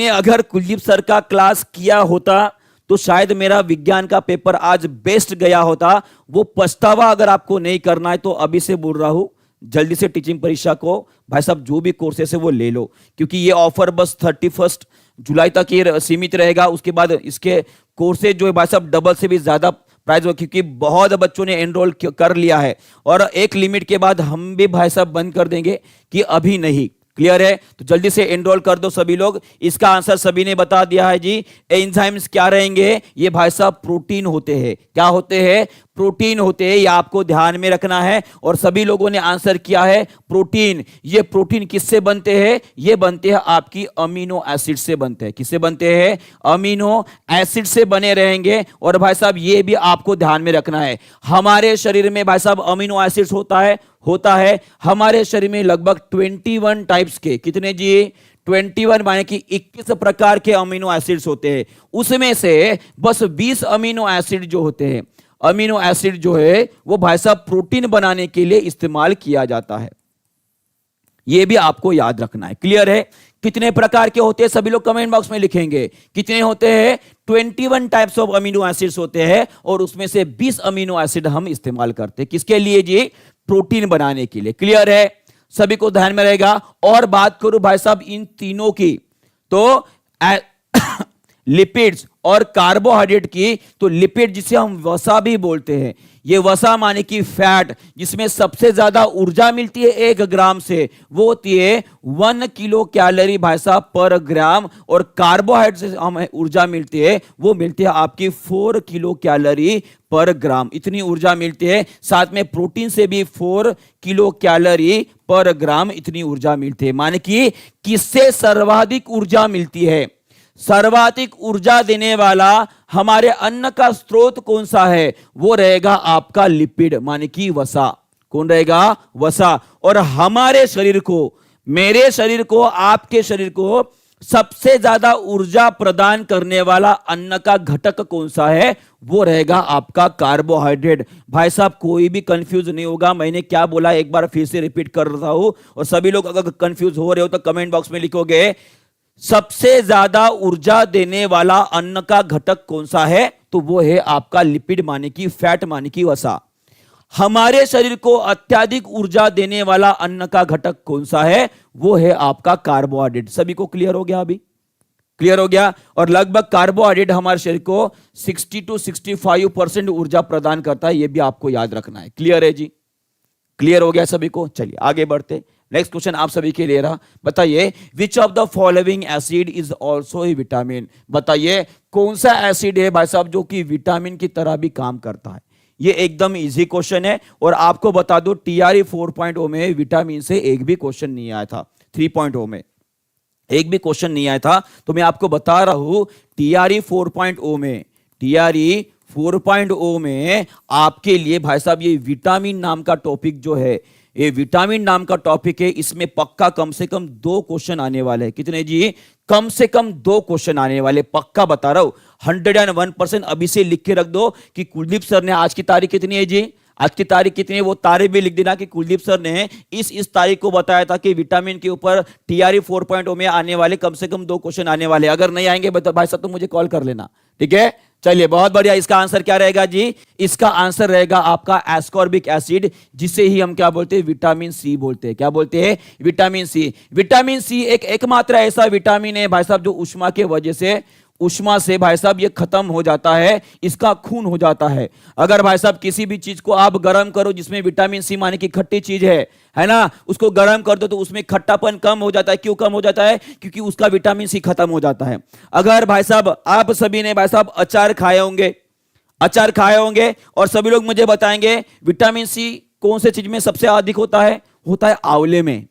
अगर कुलदीप सर का क्लास किया होता तो शायद मेरा विज्ञान का पेपर आज बेस्ट गया होता, वो पछतावा अगर आपको नहीं करना है तो अभी से बोल रहा हूं, जल्दी से टीचिंग परीक्षा को भाई साहब जो भी कोर्सेस है वो ले लो, क्योंकि ये ऑफर बस 31 जुलाई तक ये सीमित रहेगा। उसके बाद इसके कोर्सेज जो है भाई साहब डबल से भी ज्यादा प्राइस हो, क्योंकि बहुत बच्चों ने एनरोल कर लिया है और एक लिमिट के बाद हम भी भाई साहब बंद कर देंगे कि अभी नहीं। क्लियर है? तो जल्दी से एनरोल कर दो सभी लोग। इसका आंसर सभी ने बता दिया है जी। एंजाइम्स क्या रहेंगे? ये भाई साहब प्रोटीन होते हैं। क्या होते हैं? प्रोटीन होते हैं। ये आपको ध्यान में रखना है। और सभी लोगों ने आंसर किया है प्रोटीन। ये प्रोटीन किससे बनते हैं? ये बनते हैं आपकी अमीनो एसिड से बनते हैं। किससे बनते हैं? अमीनो एसिड से बने रहेंगे। और भाई साहब ये भी आपको ध्यान में रखना है, हमारे शरीर में भाई साहब अमीनो एसिड्स होता है हमारे शरीर में लगभग 21 टाइप्स के, कितने जी? 21 माने कि 21 प्रकार के अमीनो एसिड्स होते हैं। उसमें से बस 20 अमीनो एसिड जो होते हैं, अमीनो एसिड जो है वो भाई साहब प्रोटीन बनाने के लिए इस्तेमाल किया जाता है। यह भी आपको याद रखना है। क्लियर है? कितने प्रकार के होते हैं सभी लोग कमेंट बॉक्स में लिखेंगे। कितने होते हैं? 21 टाइप्स ऑफ अमीनो एसिड्स होते हैं और उसमें से 20 अमीनो एसिड हम इस्तेमाल करते हैं। किसके लिए जी? प्रोटीन बनाने के लिए। क्लियर है? सभी को ध्यान में रहेगा। और बात करूं भाई साहब इन तीनों की, तो लिपिड्स और कार्बोहाइड्रेट की, तो लिपिड जिसे हम वसा भी बोलते हैं, ये वसा माने कि फैट, जिसमें सबसे ज्यादा ऊर्जा मिलती है 1 ग्राम से, वो होती है 1 किलो कैलोरी भाई साहब पर ग्राम। और कार्बोहाइड्रेट से हमें ऊर्जा मिलती है, वो मिलती है आपकी 4 किलो कैलोरी पर ग्राम। इतनी ऊर्जा मिलती है। साथ में प्रोटीन से भी 4 किलो कैलोरी पर ग्राम इतनी ऊर्जा मिलती है। माने कि किससे सर्वाधिक ऊर्जा मिलती है? सर्वाधिक ऊर्जा देने वाला हमारे अन्न का स्रोत कौन सा है? वो रहेगा आपका लिपिड, माने कि वसा। कौन रहेगा? वसा। और हमारे शरीर को, मेरे शरीर को, आपके शरीर को सबसे ज्यादा ऊर्जा प्रदान करने वाला अन्न का घटक कौन सा है? वो रहेगा आपका कार्बोहाइड्रेट। भाई साहब कोई भी कंफ्यूज नहीं होगा, मैंने क्या बोला एक बार फिर से रिपीट कर रहा हूं, और सभी लोग अगर कंफ्यूज हो रहे हो तो कमेंट बॉक्स में लिखोगे सबसे ज्यादा ऊर्जा देने वाला अन्न का घटक कौन सा है? तो वो है आपका लिपिड माने की फैट माने की वसा। हमारे शरीर को अत्यधिक ऊर्जा देने वाला अन्न का घटक कौन सा है? वो है आपका कार्बोहाइड्रेट। सभी को क्लियर हो गया? अभी क्लियर हो गया? और लगभग कार्बोहाइड्रेट हमारे शरीर को 60 to 65% ऊर्जा प्रदान करता है, यह भी आपको याद रखना है। क्लियर है जी? क्लियर हो गया सभी को? चलिए आगे बढ़ते। नेक्स्ट क्वेश्चन आप सभी के लिए रहा, बताइए which of the following acid is also A vitamin. बताइए कौन सा एसिड है भाई साहब जो कि विटामिन की तरह भी काम करता है? ये एकदम इजी क्वेश्चन है, और आपको बता दो TRE 4.0 में विटामिन से एक भी क्वेश्चन नहीं आया था। 3.0 में एक भी क्वेश्चन नहीं आया था, तो मैं आपको बता रहा हूं TRE 4.0 में, TRE 4.0 में आपके लिए भाई साहब ये विटामिन नाम का टॉपिक जो है, ये विटामिन नाम का टॉपिक है, इसमें पक्का कम से कम 2 क्वेश्चन आने वाले हैं। कितने जी? कम से कम 2 क्वेश्चन आने वाले, पक्का बता रहा हूं। 101% अभी से लिख के रख दो कि कुलदीप सर ने आज की तारीख कितनी है जी? आज की तारीख कितनी है? वो तारीख भी लिख देना कि कुलदीप सर ने इस तारीख को बताया था कि विटामिन के ऊपर TRE 4.0 में आने वाले कम से कम 2 क्वेश्चन आने वाले। अगर नहीं आएंगे भाई साहब तो मुझे कॉल कर लेना, ठीक है? चलिए बहुत बढ़िया। इसका आंसर क्या रहेगा जी? इसका आंसर रहेगा आपका एस्कॉर्बिक एसिड, जिसे ही हम क्या बोलते हैं? विटामिन सी बोलते हैं। क्या बोलते हैं? Vitamin C. विटामिन सी एकमात्र ऐसा विटामिन है भाई साहब जो उष्मा से भाई साहब ये खत्म हो जाता है, इसका खून हो जाता है। अगर भाई साहब किसी भी चीज को आप गर्म करो जिसमें विटामिन सी माने की खट्टी चीज है ना, उसको गर्म कर दो तो उसमें खट्टापन कम हो जाता है। क्यों कम हो जाता है? क्योंकि उसका विटामिन सी खत्म हो जाता है। अगर भाई साहब आप सभी ने भाई साहब अचार खाए होंगे और सभी लोग मुझे बताएंगे विटामिन सी कौन से चीज में सबसे अधिक होता है? होता है आंवले में।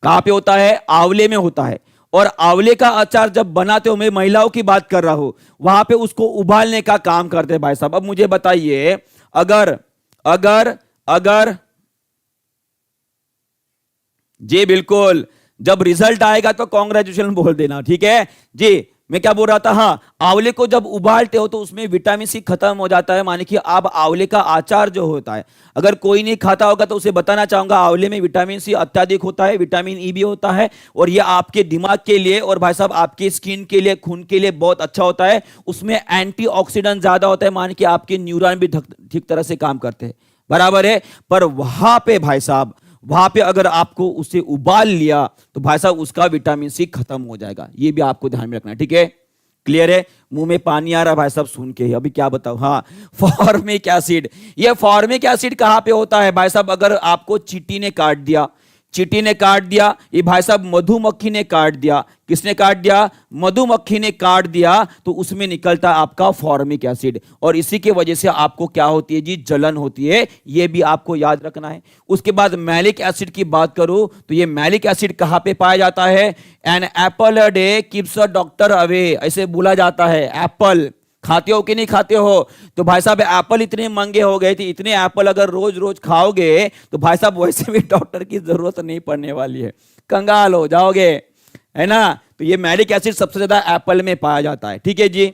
कहां पे होता है? आंवले में होता है। और आंवले का अचार जब बनाते हो, मैं महिलाओं की बात कर रहा हूं, वहां पे उसको उबालने का काम करते हैं भाई साहब। अब मुझे बताइए अगर जी बिल्कुल, जब रिजल्ट आएगा तो कांग्रेचुलेशन बोल देना, ठीक है जी? मैं क्या बोल रहा था? हाँ, आंवले को जब उबालते हो तो उसमें विटामिन सी खत्म हो जाता है, माने कि आप आंवले का अचार जो होता है, अगर कोई नहीं खाता होगा तो उसे बताना चाहूंगा आंवले में विटामिन सी अत्यधिक होता है, विटामिन ई भी होता है, और यह आपके दिमाग के लिए और भाई साहब आपके स्किन के लिए, खून के लिए बहुत अच्छा होता है। उसमें एंटीऑक्सीडेंट ज्यादा होता है, माने कि आपके न्यूरॉन भी ठीक तरह से काम करते हैं, बराबर है। पर वहां पे भाई साहब, वहां पे अगर आपको उसे उबाल लिया तो भाई साहब उसका विटामिन सी खत्म हो जाएगा। ये भी आपको ध्यान में रखना है, ठीक है? क्लियर है? मुंह में पानी आ रहा भाई साहब सुन के, अभी क्या बताऊं। हाँ, फॉर्मिक एसिड। ये फॉर्मिक एसिड कहां पे होता है भाई साहब? अगर आपको चींटी ने काट दिया, ये भाई साहब मधुमक्खी ने काट दिया। किसने काट दिया? मधुमक्खी ने काट दिया, तो उसमें निकलता आपका फॉर्मिक एसिड, और इसी की वजह से आपको क्या होती है जी? जलन होती है। ये भी आपको याद रखना है। उसके बाद मैलिक एसिड की बात करूं तो ये मैलिक एसिड कहां पे पाया जाता है? An apple a day keeps a doctor away, ऐसे बोला जाता है। एप्पल खाते हो कि नहीं खाते हो? तो भाई साहब एप्पल इतने महंगे हो गए थे, इतने एप्पल अगर रोज रोज खाओगे तो भाई साहब वैसे भी डॉक्टर की जरूरत नहीं पड़ने वाली है, कंगाल हो जाओगे, है ना? तो ये मैलिक एसिड सबसे ज्यादा एप्पल में पाया जाता है, ठीक है जी?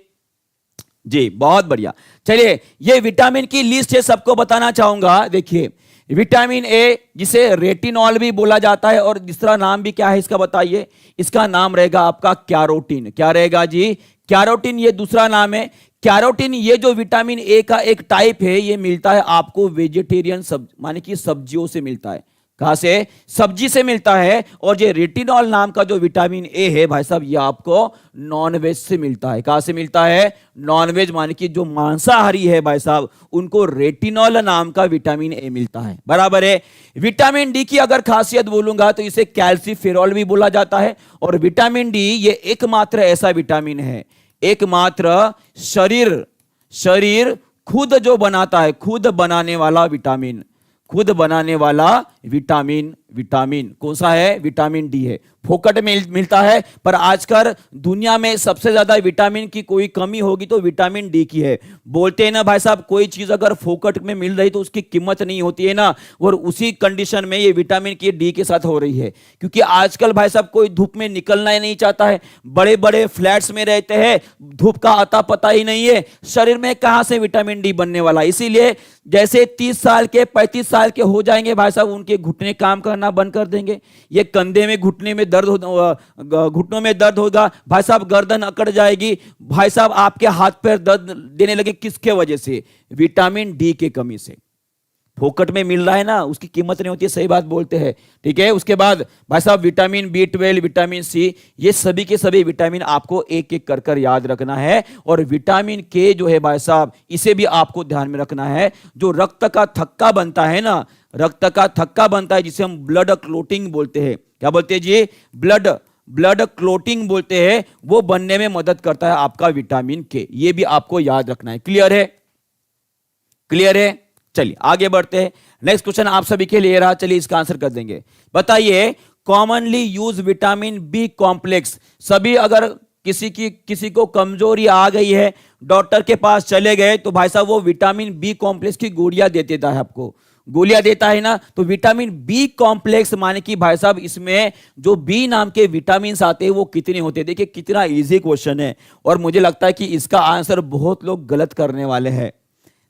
जी बहुत बढ़िया। चलिए ये विटामिन की लिस्ट है, सबको बताना चाहूंगा। देखिए विटामिन ए, जिसे रेटिनॉल भी बोला जाता है, और दूसरा नाम भी क्या है इसका बताइए? इसका नाम रहेगा आपका कैरोटीन। क्या रहेगा जी? कैरोटीन, ये दूसरा नाम है। कैरोटीन ये जो विटामिन ए का एक टाइप है, ये मिलता है आपको वेजिटेरियन माने कि सब्जियों से मिलता है। कहां से? सब्जी से मिलता है। और ये रेटिनॉल नाम का जो विटामिन ए है भाई साहब, ये आपको नॉनवेज से मिलता है। कहां से मिलता है? नॉनवेज, माने कि जो मांसाहारी है भाई साहब, उनको रेटिनॉल नाम का विटामिन ए मिलता है, बराबर है। विटामिन डी की अगर खासियत बोलूंगा तो इसे कैल्सीफेरॉल भी बोला जाता है। और विटामिन डी ये एकमात्र ऐसा विटामिन है, एकमात्र शरीर खुद जो बनाता है, खुद बनाने वाला विटामिन विटामिन कौन सा है? विटामिन डी है। फोकट में मिलता है, पर आजकल दुनिया में सबसे ज्यादा विटामिन की कोई कमी होगी तो विटामिन डी की है। बोलते हैं ना भाई साहब, कोई चीज अगर फोकट में मिल रही तो उसकी कीमत नहीं होती है ना, और उसी कंडीशन में ये विटामिन की डी के साथ हो रही है। क्योंकि आजकल भाई साहब कोई धूप में निकलना ही नहीं चाहता है, बड़े बड़े फ्लैट्स में रहते हैं, धूप का आता पता ही नहीं है, शरीर में कहां से विटामिन डी बनने वाला। इसीलिए जैसे 30 साल के 35 साल के हो जाएंगे भाई साहब, उनके घुटने काम करना बंद कर देंगे, ये कंधे में घुटने में दर्द घुटनों में दर्द होगा भाई साहब, गर्दन अकड़ जाएगी भाई साहब, आपके हाथ पैर दर्द देने लगे। किसके वजह से? विटामिन डी की कमी से। फोकट में मिल रहा है ना, उसकी कीमत नहीं होती है, सही बात बोलते हैं, ठीक है। उसके बाद भाई साहब विटामिन B12, विटामिन सी, ये सभी के सभी विटामिन आपको एक एक कर कर याद रखना है। और विटामिन के जो है भाई साहब, इसे भी आपको ध्यान में रखना है। जो रक्त का थक्का बनता है ना, रक्त का थक्का बनता है जिसे हम ब्लड क्लोटिंग बोलते हैं। क्या बोलते हैं जी? ब्लड क्लोटिंग बोलते हैं। वो बनने में मदद करता है आपका विटामिन के, ये भी आपको याद रखना है। क्लियर है? क्लियर है? चलिए आगे बढ़ते हैं। नेक्स्ट क्वेश्चन आप सभी के लिए रहा, चलिए इसका आंसर कर देंगे। बताइए, commonly use vitamin B complex. सभी अगर किसी को कमजोरी आ गई है, डॉक्टर के पास चले गए तो भाई साहब वो विटामिन बी कॉम्प्लेक्स की गोलियां दे देता है, आपको गोलियां देता है ना। तो विटामिन बी कॉम्प्लेक्स माने कि भाई साहब इसमें जो बी नाम के विटामिन आते हैं वो कितने होते हैं? देखिए कितना इजी क्वेश्चन है, और मुझे लगता है कि इसका आंसर बहुत लोग गलत करने वाले हैं।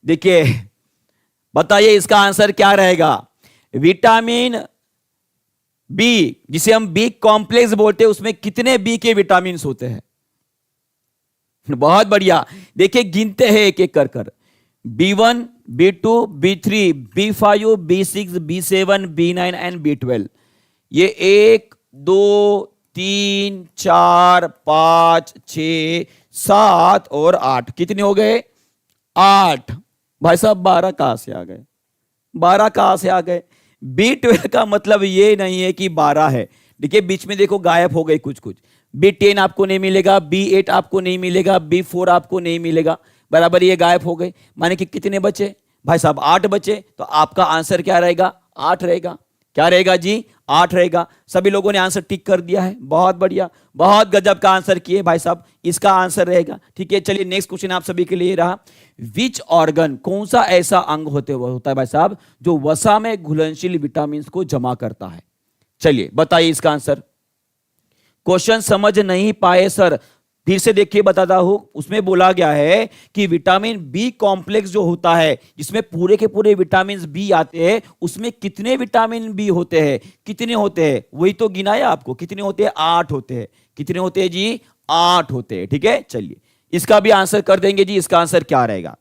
देखिए बताइए इसका आंसर क्या रहेगा? विटामिन बी, जिसे हम बी कॉम्प्लेक्स बोलते हैं, उसमें कितने बी के विटामिन होते हैं? बहुत बढ़िया, देखिए गिनते हैं एक एक कर कर। B1, B2, B3, B5, B6, B7, B9 and B12। ये 1 2 3 4 5 6 7 और 8, कितने हो गए? 8। भाई साहब 12 कहां से आ गए? 12 कहां से आ गए? B12 का मतलब ये नहीं है कि 12 है, देखिए बीच में देखो गायब हो गए कुछ कुछ। B10 आपको नहीं मिलेगा, B8 आपको नहीं मिलेगा, B4 आपको नहीं मिलेगा, बराबर ये गायब हो गए। माने कि कितने बचे भाई साहब? 8 बचे। तो आपका आंसर क्या रहेगा? 8 रहेगा। क्या रहेगा जी? 8 रहेगा। सभी लोगों ने आंसर टिक कर दिया है, बहुत बढ़िया, बहुत गजब का आंसर किए भाई साहब, इसका आंसर रहेगा, ठीक है। चलिए नेक्स्ट क्वेश्चन आप सभी के लिए रहा। विच ऑर्गन, कौन सा ऐसा अंग होता है भाई साहब जो वसा में घुलनशील विटामिन को जमा करता है? चलिए बताइए इसका आंसर। क्वेश्चन समझ नहीं पाए सर? फिर से देखिए बताता हूं, उसमें बोला गया है कि विटामिन बी कॉम्प्लेक्स जो होता है, जिसमें पूरे के पूरे विटामिन बी आते हैं, उसमें कितने विटामिन बी होते हैं? कितने होते हैं? वही तो गिनाया आपको, कितने होते हैं? 8 होते हैं। कितने होते हैं जी? 8 होते हैं, ठीक है। चलिए इसका भी आंसर कर देंगे जी। इसका आंसर क्या रहेगा?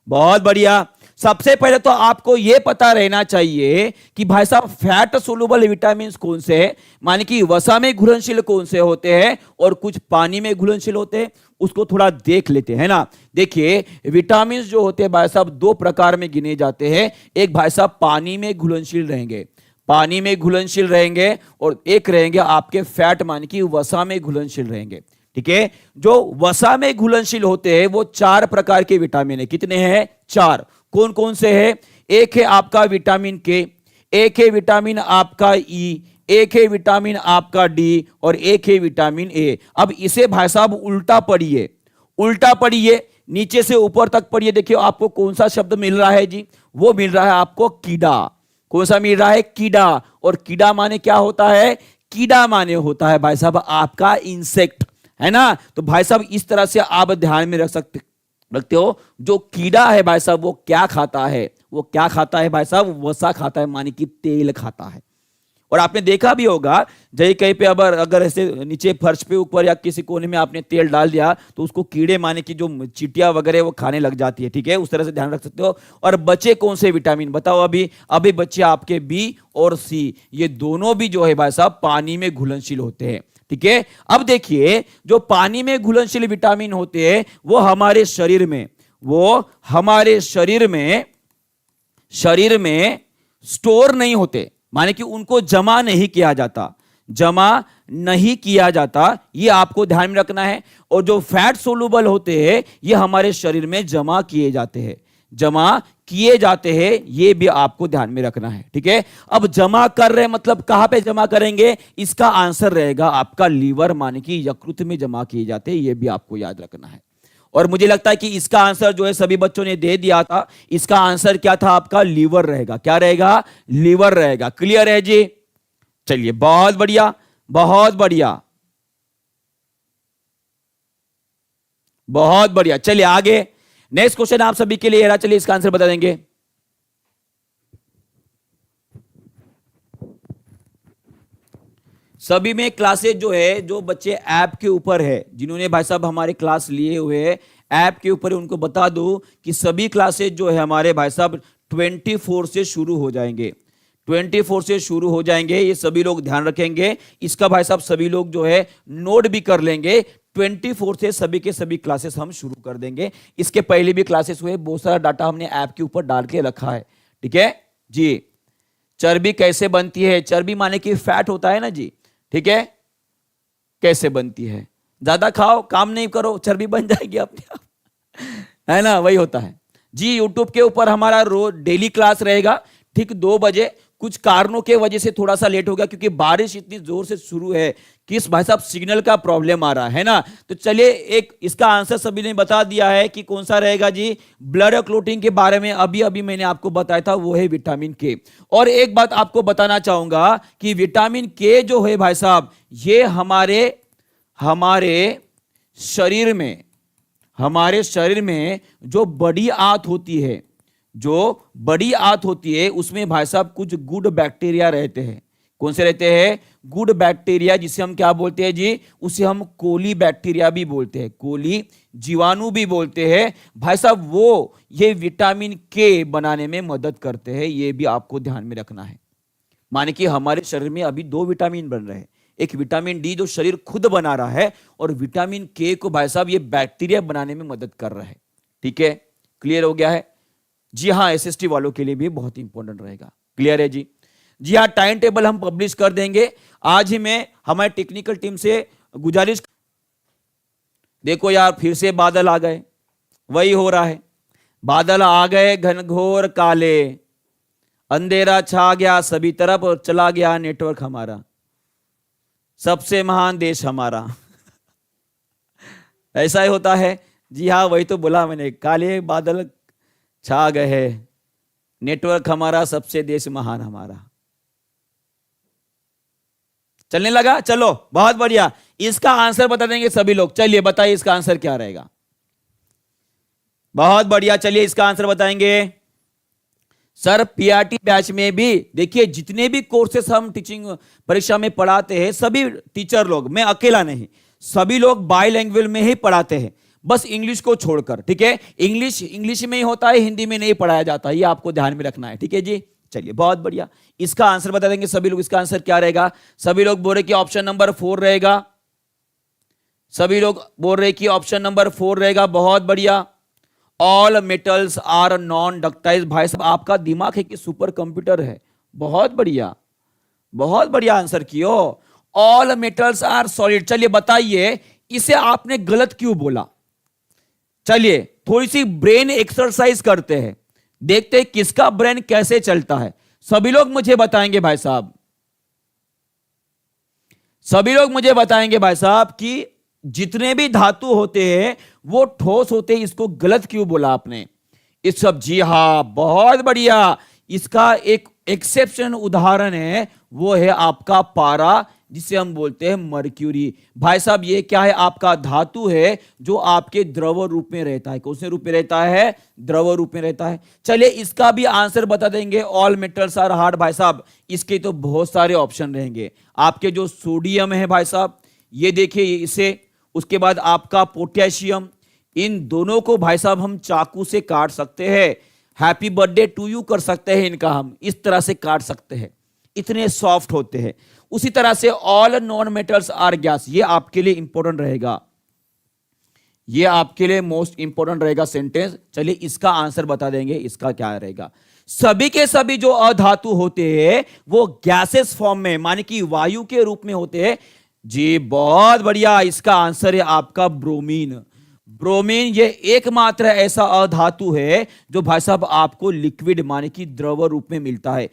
बहुत बढ़िया। सबसे पहले तो आपको यह पता रहना चाहिए कि भाई साहब फैट सोलुबल विटामिन कौन से हैं, माने कि वसा में घुलनशील कौन से होते हैं और कुछ पानी में घुलनशील होते हैं, उसको थोड़ा देख लेते हैं ना। देखिए विटामिन जो होते हैं भाई साहब 2 प्रकार में गिने जाते हैं। एक भाई साहब पानी में घुलनशील रहेंगे, पानी में घुलनशील रहेंगे, और एक रहेंगे आपके फैट माने कि वसा में घुलनशील रहेंगे, ठीक है। जो वसा में घुलनशील होते हैं वो 4 प्रकार के विटामिन है। कितने हैं? 4। कौन कौन से हैं? एक है आपका विटामिन के, एक है विटामिन आपका ई, एक है विटामिन आपका डी, और एक है विटामिन ए। अब इसे भाई साहब उल्टा पढ़िए, उल्टा पढ़िए, नीचे से ऊपर तक पढ़िए। देखिए आपको कौन सा शब्द मिल रहा है जी? वो मिल रहा है आपको कीड़ा। कौन सा मिल रहा है? कीड़ा। और कीड़ा माने क्या होता है? कीड़ा माने होता है भाई साहब आपका इंसेक्ट, है ना। तो भाई साहब इस तरह से आप ध्यान में रखते हो। जो कीड़ा है भाई साहब वो क्या खाता है? वो क्या खाता है भाई साहब? वसा खाता है, माने कि तेल खाता है। और आपने देखा भी होगा जय कहीं पे अगर ऐसे नीचे फर्श पे ऊपर या किसी कोने में आपने तेल डाल दिया तो उसको कीड़े माने कि जो चींटियां वगैरह वो खाने लग जाती है, ठीक है। उस तरह से ध्यान रख सकते हो। और बचे कौन से विटामिन बताओ? अभी बचे आपके बी और सी, ये दोनों भी जो है भाई साहब पानी में घुलनशील होते हैं, ठीक है। अब देखिए जो पानी में घुलनशील विटामिन होते हैं वो हमारे शरीर में स्टोर नहीं होते, माने कि उनको जमा नहीं किया जाता, ये आपको ध्यान में रखना है। और जो फैट सोलुबल होते हैं ये हमारे शरीर में जमा किए जाते हैं, जमा किए जाते हैं, ये भी आपको ध्यान में रखना है। ठीक है, अब जमा कर रहे मतलब कहां पे जमा करेंगे, इसका आंसर रहेगा आपका लीवर, माने कि यकृत में जमा किए जाते हैं, ये भी आपको याद रखना है। और मुझे लगता है कि इसका आंसर जो है सभी बच्चों ने दे दिया था, इसका आंसर क्या था आपका, लीवर रहेगा। क्या रहेगा, लीवर रहेगा। क्लियर है जी, चलिए बहुत बढ़िया, बहुत बढ़िया, बहुत बढ़िया। चलिए आगे, नेक्स्ट क्वेश्चन आप सभी के लिए रहा, चलिए इसका आंसर बता देंगे। सभी में क्लासेस जो है, जो बच्चे ऐप के ऊपर है, जिन्होंने भाई साहब हमारे क्लास लिए हुए ऐप के ऊपर, उनको बता दो कि सभी क्लासेस जो है हमारे भाई साहब 24 से शुरू हो जाएंगे, 24 से शुरू हो जाएंगे। ये सभी लोग ध्यान रखेंगे इसका भाई साहब, सभी लोग जो है नोट भी कर लेंगे। 24 से सभी के सभी क्लासेस हम शुरू कर देंगे। इसके पहले भी क्लासेस हुए, बहुत सारा डाटा हमने ऐप के ऊपर डाल के रखा है। ठीक है जी, चर्बी कैसे बनती है, चर्बी माने कि फैट होता है ना जी, ठीक है, कैसे बनती है, ज्यादा खाओ काम नहीं करो चर्बी बन जाएगी अपने आप, है ना, वही होता है जी। यूट्यूब के ऊपर हमारा रोज डेली क्लास रहेगा ठीक 2 बजे। कुछ कारणों के वजह से थोड़ा सा लेट हो गया, क्योंकि बारिश इतनी जोर से शुरू है कि इस भाई साहब सिग्नल का प्रॉब्लम आ रहा है ना। तो चलिए, एक इसका आंसर सभी ने बता दिया है कि कौन सा रहेगा जी, ब्लड क्लोटिंग के बारे में अभी अभी मैंने आपको बताया था, वो है विटामिन के। और एक बात आपको बताना चाहूंगा कि विटामिन के जो है भाई साहब, ये हमारे शरीर में जो बड़ी आंत होती है, जो बड़ी आंत होती है, उसमें भाई साहब कुछ गुड बैक्टीरिया रहते हैं। कौन से रहते हैं, गुड बैक्टीरिया, जिसे हम क्या बोलते हैं जी, उसे हम कोली बैक्टीरिया भी बोलते हैं, कोली जीवाणु भी बोलते हैं भाई साहब। वो ये विटामिन के बनाने में मदद करते हैं, ये भी आपको ध्यान में रखना है। माने कि हमारे शरीर में अभी 2 विटामिन बन रहे हैं, एक विटामिन डी जो शरीर खुद बना रहा है, और विटामिन के को भाई साहब ये बैक्टीरिया बनाने में मदद कर रहा है। ठीक है, क्लियर हो गया है जी। हाँ, एसएसटी वालों के लिए भी बहुत इंपॉर्टेंट रहेगा। क्लियर है जी। जी हाँ, टाइम टेबल हम पब्लिश कर देंगे आज ही। मैं हमारे टेक्निकल टीम से गुजारिश, देखो यार फिर से बादल आ गए, वही हो रहा है, बादल आ गए घनघोर काले, अंधेरा छा गया सभी तरफ और चला गया नेटवर्क हमारा, सबसे महान देश हमारा। ऐसा ही होता है जी हाँ, वही तो बोला मैंने, काले बादल छा गए है, नेटवर्क हमारा, सबसे देश महान हमारा। चलने लगा, चलो बहुत बढ़िया। इसका आंसर बता देंगे सभी लोग, चलिए बताइए इसका आंसर क्या रहेगा। बहुत बढ़िया, चलिए इसका आंसर बताएंगे सर। पीआरटी बैच में भी देखिए, जितने भी कोर्सेस हम टीचिंग परीक्षा में पढ़ाते हैं, सभी टीचर लोग, मैं अकेला नहीं, सभी लोग बाइलैंग्वेज में ही पढ़ाते हैं, बस इंग्लिश को छोड़कर। ठीक है, इंग्लिश में ही होता है, हिंदी में नहीं पढ़ाया जाता, ये आपको ध्यान में रखना है। ठीक है जी, चलिए बहुत बढ़िया। इसका आंसर बता देंगे सभी लोग, इसका आंसर क्या रहेगा। सभी लोग बोल रहे कि ऑप्शन नंबर 4 रहेगा, सभी लोग बोल रहे कि ऑप्शन नंबर 4 रहेगा। बहुत बढ़िया, all metals are non ductile. भाई साहब आपका दिमाग है कि सुपर कंप्यूटर है, बहुत बढ़िया, बहुत बढ़िया आंसर कियो। All metals are solid. चलिए बताइए इसे आपने गलत क्यों बोला। चलिए थोड़ी सी ब्रेन एक्सरसाइज करते हैं, देखते हैं किसका ब्रेन कैसे चलता है। सभी लोग मुझे बताएंगे भाई साहब, सभी लोग मुझे बताएंगे भाई साहब कि जितने भी धातु होते हैं वो ठोस होते हैं, इसको गलत क्यों बोला आपने। इस सब, जी हां बहुत बढ़िया। इसका एक एक्सेप्शन उदाहरण है, वो है आपका पारा, जिसे हम बोलते हैं मर्क्यूरी। भाई साहब ये क्या है, आपका धातु है जो आपके द्रव रूप में रहता है। कौन से रूप में रहता है, द्रव रूप में रहता है। चलिए इसका भी आंसर बता देंगे, ऑल मेटल्स आर हार्ड। भाई साहब इसके तो बहुत सारे ऑप्शन रहेंगे। आपके जो सोडियम है भाई साहब, ये देखिए इसे, उसके बाद आपका पोटेशियम, इन दोनों को भाई साहब हम चाकू से काट सकते हैं, हैप्पी बर्थडे टू यू कर सकते हैं, इनका हम इस तरह से काट सकते हैं, इतने सॉफ्ट होते हैं। उसी तरह से all non metals are gas, ये आपके लिए इंपॉर्टेंट रहेगा, ये आपके लिए मोस्ट इंपॉर्टेंट रहेगा सेंटेंस। चलिए इसका आंसर बता देंगे, इसका क्या रहेगा। सभी के सभी जो अधातु होते हैं वो गैसेस फॉर्म में, माने कि वायु के रूप में होते हैं। जी बहुत बढ़िया, इसका आंसर है आपका ब्रोमीन। ब्रोमीन ये एकमात्र ऐसा अधातु है जो भाई साहब आपको लिक्विड माने कि द्रव रूप में मिलता है।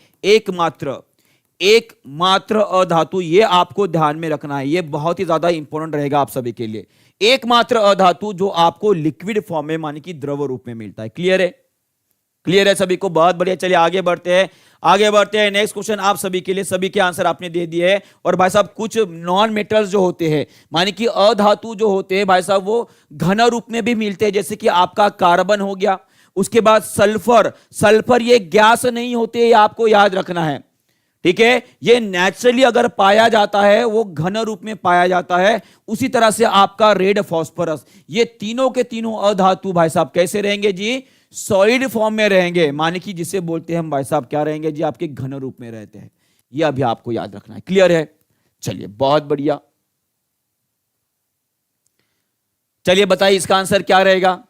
एकमात्र अधातु, ये आपको ध्यान में रखना है, ये बहुत ही ज्यादा इंपॉर्टेंट रहेगा आप सभी के लिए। एकमात्र अधातु जो आपको लिक्विड फॉर्म में माने कि द्रव रूप में मिलता है। क्लियर है? क्लियर है सभी को? बहुत बढ़िया। चलिए आगे बढ़ते हैं। नेक्स्ट क्वेश्चन आप सभी के लिए, सभी के आंसर आपने दे दिए हैं। और भाई साहब कुछ नॉन मेटल्स जो होते हैं माने कि अधातु जो होते हैं भाई साहब वो घन रूप में भी मिलते हैं, जैसे कि आपका कार्बन हो गया। उसके बाद सल्फर ये गैस नहीं होते, ये आपको याद रखना है। ठीक है, ये नेचुरली अगर पाया जाता है वो घन रूप में पाया जाता है। उसी तरह से आपका रेड फास्फोरस, ये तीनों के तीनों अधातु भाई साहब कैसे रहेंगे जी? सॉलिड फॉर्म में रहेंगे, माने कि जिसे बोलते हैं हम भाई साहब क्या रहेंगे जी? आपके घन रूप में रहते हैं। ये अभी आपको याद रखना है। क्लियर है? चलिए बहुत बढ़िया। चलिए बताइए इसका आंसर क्या रहेगा?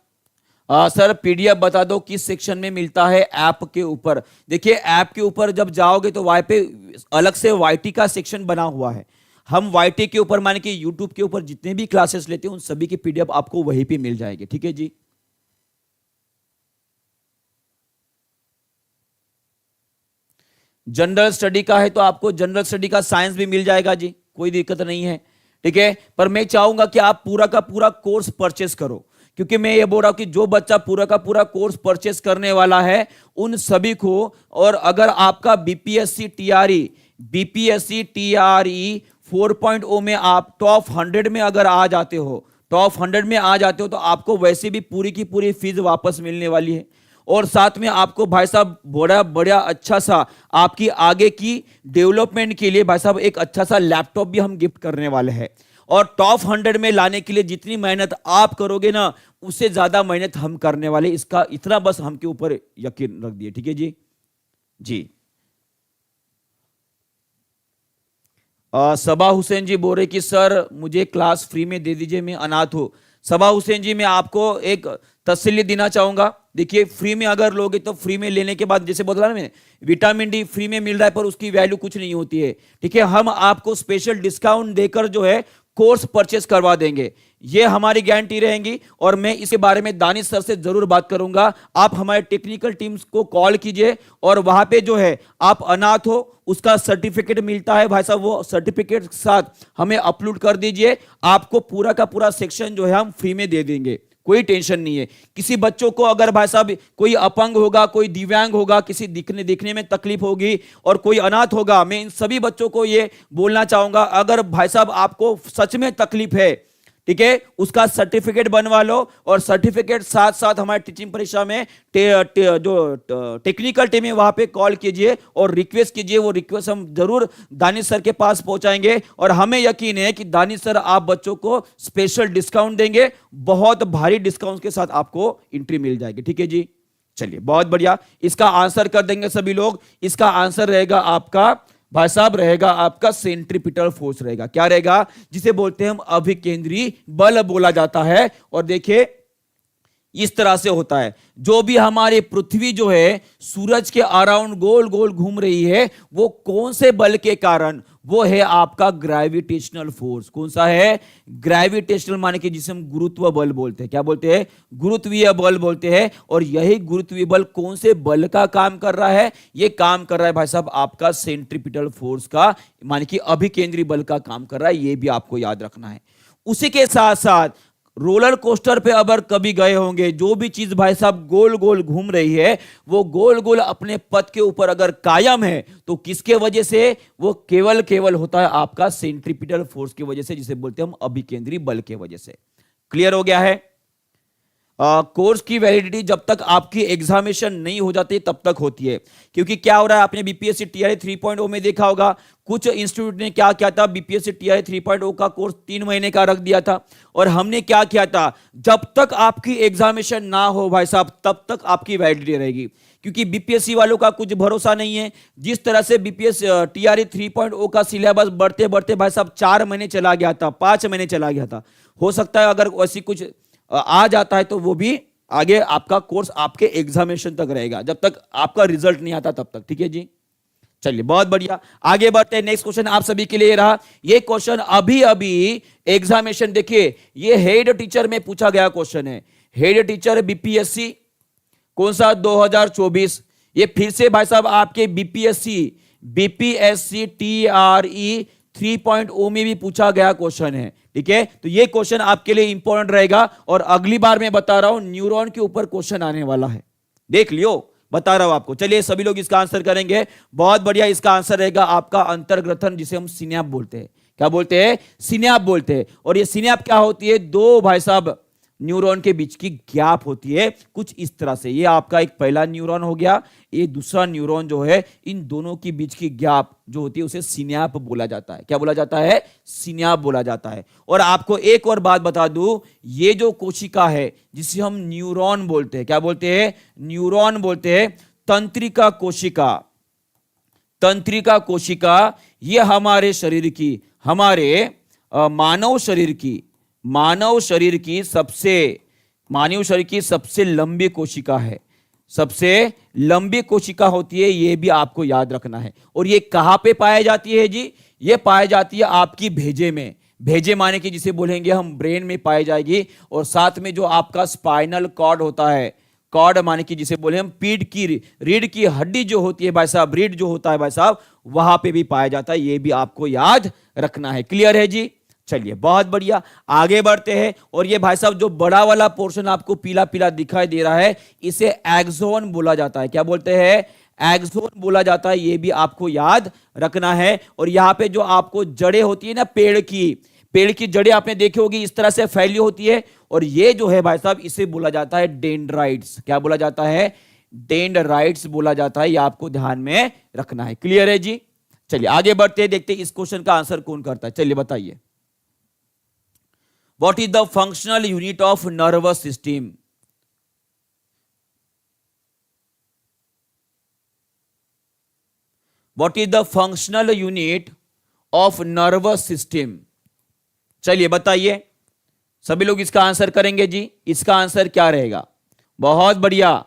सर पीडीएफ बता दो किस सेक्शन में मिलता है? ऐप के ऊपर। देखिए ऐप के ऊपर जब जाओगे तो वहां पे अलग से वाईटी का सेक्शन बना हुआ है। हम वाईटी के ऊपर माने कि यूट्यूब के ऊपर जितने भी क्लासेस लेते हैं उन सभी की पीडीएफ आपको वहीं पे मिल जाएगी। ठीक है जी। जनरल स्टडी का है तो आपको जनरल स्टडी का साइंस भी मिल जाएगा जी, कोई दिक्कत नहीं है। ठीक है, पर मैं चाहूंगा कि आप पूरा का पूरा कोर्स परचेस करो, क्योंकि मैं ये बोल रहा हूं कि जो बच्चा पूरा का पूरा कोर्स परचेस करने वाला है उन सभी को, और अगर आपका बीपीएससी टीआरई 4.0 में आप टॉप 100 में अगर आ जाते हो, तो आपको वैसे भी पूरी की पूरी फीस वापस मिलने वाली है। और साथ में आपको भाई साहब बड़ा बड़ा अच्छा सा आपकी आगे की डेवलपमेंट के लिए भाई साहब एक अच्छा सा लैपटॉप भी हम गिफ्ट करने वाले हैं। और टॉप 100 में लाने के लिए जितनी मेहनत आप करोगे ना, उससे ज्यादा मेहनत हम करने वाले। इसका इतना बस हमके ऊपर यकीन रख दिए। ठीक है जी। जी सबा हुसैन जी बोल रहे कि सर मुझे क्लास फ्री में दे दीजिए, मैं अनाथ हूं। सबा हुसैन जी मैं आपको एक तसल्ली देना चाहूंगा। देखिए फ्री में अगर लोगे तो फ्री में लेने के बाद, जैसे बोला ना मैंने, विटामिन डी फ्री में मिल रहा है पर उसकी वैल्यू कुछ नहीं होती है। ठीक है, हम आपको स्पेशल डिस्काउंट देकर जो है कोर्स परचेस करवा देंगे, ये हमारी गारंटी रहेगी। और मैं इसके बारे में दानिश सर से जरूर बात करूंगा। आप हमारे टेक्निकल टीम्स को कॉल कीजिए और वहां पे जो है आप अनाथ हो उसका सर्टिफिकेट मिलता है भाई साहब, वो सर्टिफिकेट के साथ हमें अपलोड कर दीजिए। आपको पूरा का पूरा सेक्शन जो है हम फ्री में दे देंगे, कोई टेंशन नहीं है। किसी बच्चों को अगर भाई साहब कोई अपंग होगा, कोई दिव्यांग होगा, किसी दिखने में तकलीफ होगी और कोई अनाथ होगा, मैं इन सभी बच्चों को ये बोलना चाहूंगा, अगर भाई साहब आपको सच में तकलीफ है, ठीक है, उसका सर्टिफिकेट बनवा लो। और सर्टिफिकेट साथ साथ हमारे टीचिंग परीक्षा में जो टेक्निकल टीम है वहां पे कॉल कीजिए और रिक्वेस्ट कीजिए। वो रिक्वेस्ट हम जरूर दानिश सर के पास पहुंचाएंगे और हमें यकीन है कि दानिश सर आप बच्चों को स्पेशल डिस्काउंट देंगे, बहुत भारी डिस्काउंट के साथ आपको एंट्री मिल जाएगी। ठीक है जी, चलिए बहुत बढ़िया। इसका आंसर कर देंगे सभी लोग। इसका आंसर रहेगा आपका भाई साहब, रहेगा आपका सेंट्रीपिटल फोर्स रहेगा। क्या रहेगा? जिसे बोलते हैं हम अभिकेंद्री बल बोला जाता है। और देखिए इस तरह से होता है, जो भी हमारी पृथ्वी जो है सूरज के अराउंड गोल गोल घूम रही है, वो कौन से बल के कारण? वो है आपका ग्रेविटेशनल फोर्स। कौन सा है? ग्रेविटेशनल, माने कि जिसे हम गुरुत्व बल बोलते हैं। क्या बोलते हैं? गुरुत्वीय बल बोलते हैं। और यही गुरुत्वीय बल कौन से बल का काम कर रहा है? ये काम कर रहा है भाई साहब आपका सेंट्रीपिटल फोर्स का, माने कि अभिकेंद्री बल का काम कर रहा है। ये भी आपको याद रखना है। उसी के साथ साथ रोलर कोस्टर पे अगर कभी गए होंगे, जो भी चीज भाई साहब गोल गोल घूम रही है, वो गोल गोल अपने पथ के ऊपर अगर कायम है तो किसके वजह से? वो केवल होता है आपका सेंट्रीपिटल फोर्स की वजह से, जिसे बोलते हैं हम अभिकेंद्री बल के वजह से। क्लियर हो गया है? कोर्स की वैलिडिटी जब तक आपकी एग्जामिनेशन नहीं हो जाती तब तक होती है। क्योंकि क्या हो रहा है, आपने बीपीएससी टीआरई 3.0 में देखा होगा, कुछ इंस्टीट्यूट ने क्या किया था, बीपीएससी टीआरई 3.0 का कोर्स 3 महीने का रख दिया था। और हमने क्या किया था, जब तक आपकी एग्जामिनेशन ना हो भाई साहब तब तक आपकी वैलिडिटी रहेगी। क्योंकि बीपीएससी वालों का कुछ भरोसा नहीं है। जिस तरह से बीपीएससी टीआरई 3.0 का सिलेबस बढ़ते बढ़ते भाई साहब 4 महीने चला गया था, 5 महीने चला गया था। हो सकता है अगर वैसी कुछ आ जाता है तो वो भी आगे आपका कोर्स आपके एग्जामिनेशन तक रहेगा, जब तक आपका रिजल्ट नहीं आता तब तक। ठीक है जी, चलिए बहुत बढ़िया, आगे बढ़ते हैं। नेक्स्ट क्वेश्चन आप सभी के लिए रहा। ये क्वेश्चन अभी अभी एग्जामिनेशन, देखिए ये हेड टीचर में पूछा गया क्वेश्चन है। हेड टीचर बीपीएससी कौन सा 2024। ये फिर से भाई साहब आपके बीपीएससी टीआरई 3.0 में भी पूछा गया क्वेश्चन है। ठीक है, तो ये क्वेश्चन आपके लिए इंपॉर्टेंट रहेगा और अगली बार मैं बता रहा हूं न्यूरॉन के ऊपर क्वेश्चन आने वाला है, देख लियो, बता रहा हूं आपको। चलिए सभी लोग इसका आंसर करेंगे, बहुत बढ़िया। इसका आंसर रहेगा आपका अंतर्ग्रथन, जिसे हम सिनेप बोलते हैं। क्या बोलते हैं? सिनेप बोलते हैं। और ये सिनेप क्या होती है? दो भाई साहब न्यूरॉन के बीच की गैप होती है कुछ इस तरह से। ये आपका एक पहला न्यूरॉन हो गया, ये दूसरा न्यूरॉन जो है, इन दोनों की बीच की गैप जो होती है उसे सिनेप बोला जाता है। क्या बोला जाता है? सिनेप बोला जाता है। और आपको एक और बात बता दूं, ये जो कोशिका है जिसे हम न्यूरॉन बोलते हैं, क्या बोलते हैं? न्यूरॉन बोलते हैं। तंत्रिका कोशिका, तंत्रिका कोशिका, ये हमारे शरीर की, हमारे मानव शरीर की सबसे लंबी कोशिका है। सबसे लंबी कोशिका होती है, ये भी आपको याद रखना है। और ये कहां पे पाई जाती है जी? ये पाई जाती है आपकी भेजे में। भेजे माने कि जिसे बोलेंगे हम ब्रेन में पाई जाएगी। और साथ में जो आपका स्पाइनल कॉर्ड होता है, कॉर्ड माने कि जिसे बोले हम पीठ की रीढ़ की हड्डी जो होती है भाई साहब, रीढ़ जो होता है भाई साहब, वहां पे भी पाया जाता है। ये भी आपको याद रखना है। क्लियर है जी? चलिए बहुत बढ़िया, आगे बढ़ते हैं। और ये भाई साहब जो बड़ा वाला पोर्शन आपको पीला पीला दिखाई दे रहा है, इसे एक्सोन बोला जाता है। क्या बोलते हैं? एक्सोन बोला जाता है। ये भी आपको याद रखना है। और यहां पे जो आपको जड़ें होती है ना, पेड़ की जड़ें आपने देखी होगी, इस तरह से फैली होती है। और ये जो है भाई साहब, इसे बोला जाता है डेंड्राइट्स। क्या बोला जाता है? डेंड्राइट्स बोला जाता है। ये आपको ध्यान में रखना है। क्लियर है जी? चलिए आगे बढ़ते हैं, देखते हैं इस क्वेश्चन का आंसर कौन करता है। चलिए बताइए, what is the functional unit of nervous system? What is the functional unit of nervous system? चलिए बताइए, सभी लोग इसका आंसर करेंगे जी। इसका आंसर क्या रहेगा? बहुत बढ़िया,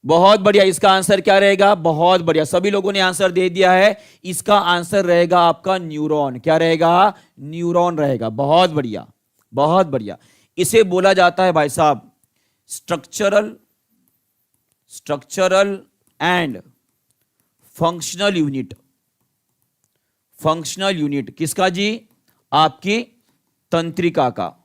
बहुत बढ़िया। इसका आंसर क्या रहेगा? बहुत बढ़िया, सभी लोगों ने आंसर दे दिया है। इसका आंसर रहेगा आपका न्यूरॉन। क्या रहेगा? न्यूरॉन रहेगा। बहुत बढ़िया, बहुत बढ़िया। इसे बोला जाता है भाई साहब structural and functional unit. Functional unit किसका जी? आपकी तंत्रिका का।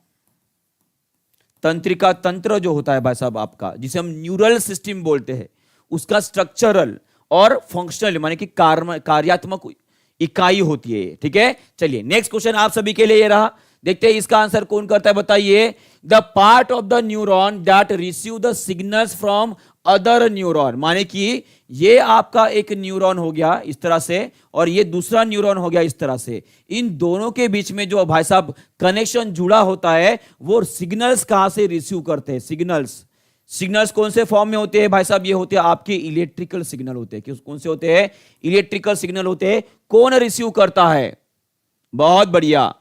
तंत्रिका तंत्र जो होता है भाई साहब आपका, जिसे हम न्यूरल सिस्टम बोलते हैं, उसका स्ट्रक्चरल और फंक्शनल माने कि कार्यात्मक इकाई होती है। ठीक है, चलिए नेक्स्ट क्वेश्चन आप सभी के लिए ये रहा। देखते हैं इसका आंसर कौन करता है, बताइए। The part of the neuron that receive the signals from other neuron, माने कि ये आपका एक न्यूरॉन हो गया इस तरह से, और ये दूसरा न्यूरॉन हो गया इस तरह से। इन दोनों के बीच में जो भाई साहब कनेक्शन जुड़ा होता है, वो सिग्नल्स कहां से रिसीव करते हैं? सिग्नल्स कौन से फॉर्म में होते हैं भाई साहब? ये होते हैं आपके इलेक्ट्रिकल सिग्नल होते हैं। कौन से होते हैं? इलेक्ट्रिकल सिग्नल होते हैं। कौन रिसीव करता है? बहुत बढ़िया,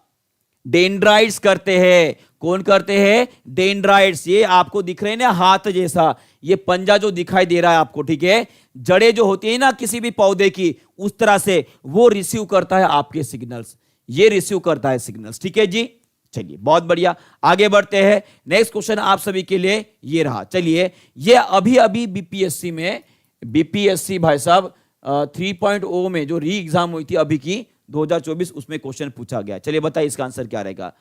डेंड्राइट्स करते हैं। कौन करते हैं? डेंड्राइट्स। ये आपको दिख रहे हैं ना हाथ जैसा, ये पंजा जो दिखाई दे रहा है आपको, ठीक है, जड़ें जो होती है ना किसी भी पौधे की, उस तरह से वो रिसीव करता है आपके सिग्नल्स। ये रिसीव करता है सिग्नल्स। ठीक है जी, चलिए बहुत बढ़िया, आगे बढ़ते हैं। नेक्स्ट क्वेश्चन आप सभी के लिए ये रहा। चलिए, ये अभी अभी बीपीएससी भाई साहब 3.0 में जो री एग्जाम हुई थी अभी की 2024, उसमें क्वेश्चन पूछा गया। चलिए बताइए इसका आंसर क्या रहेगा।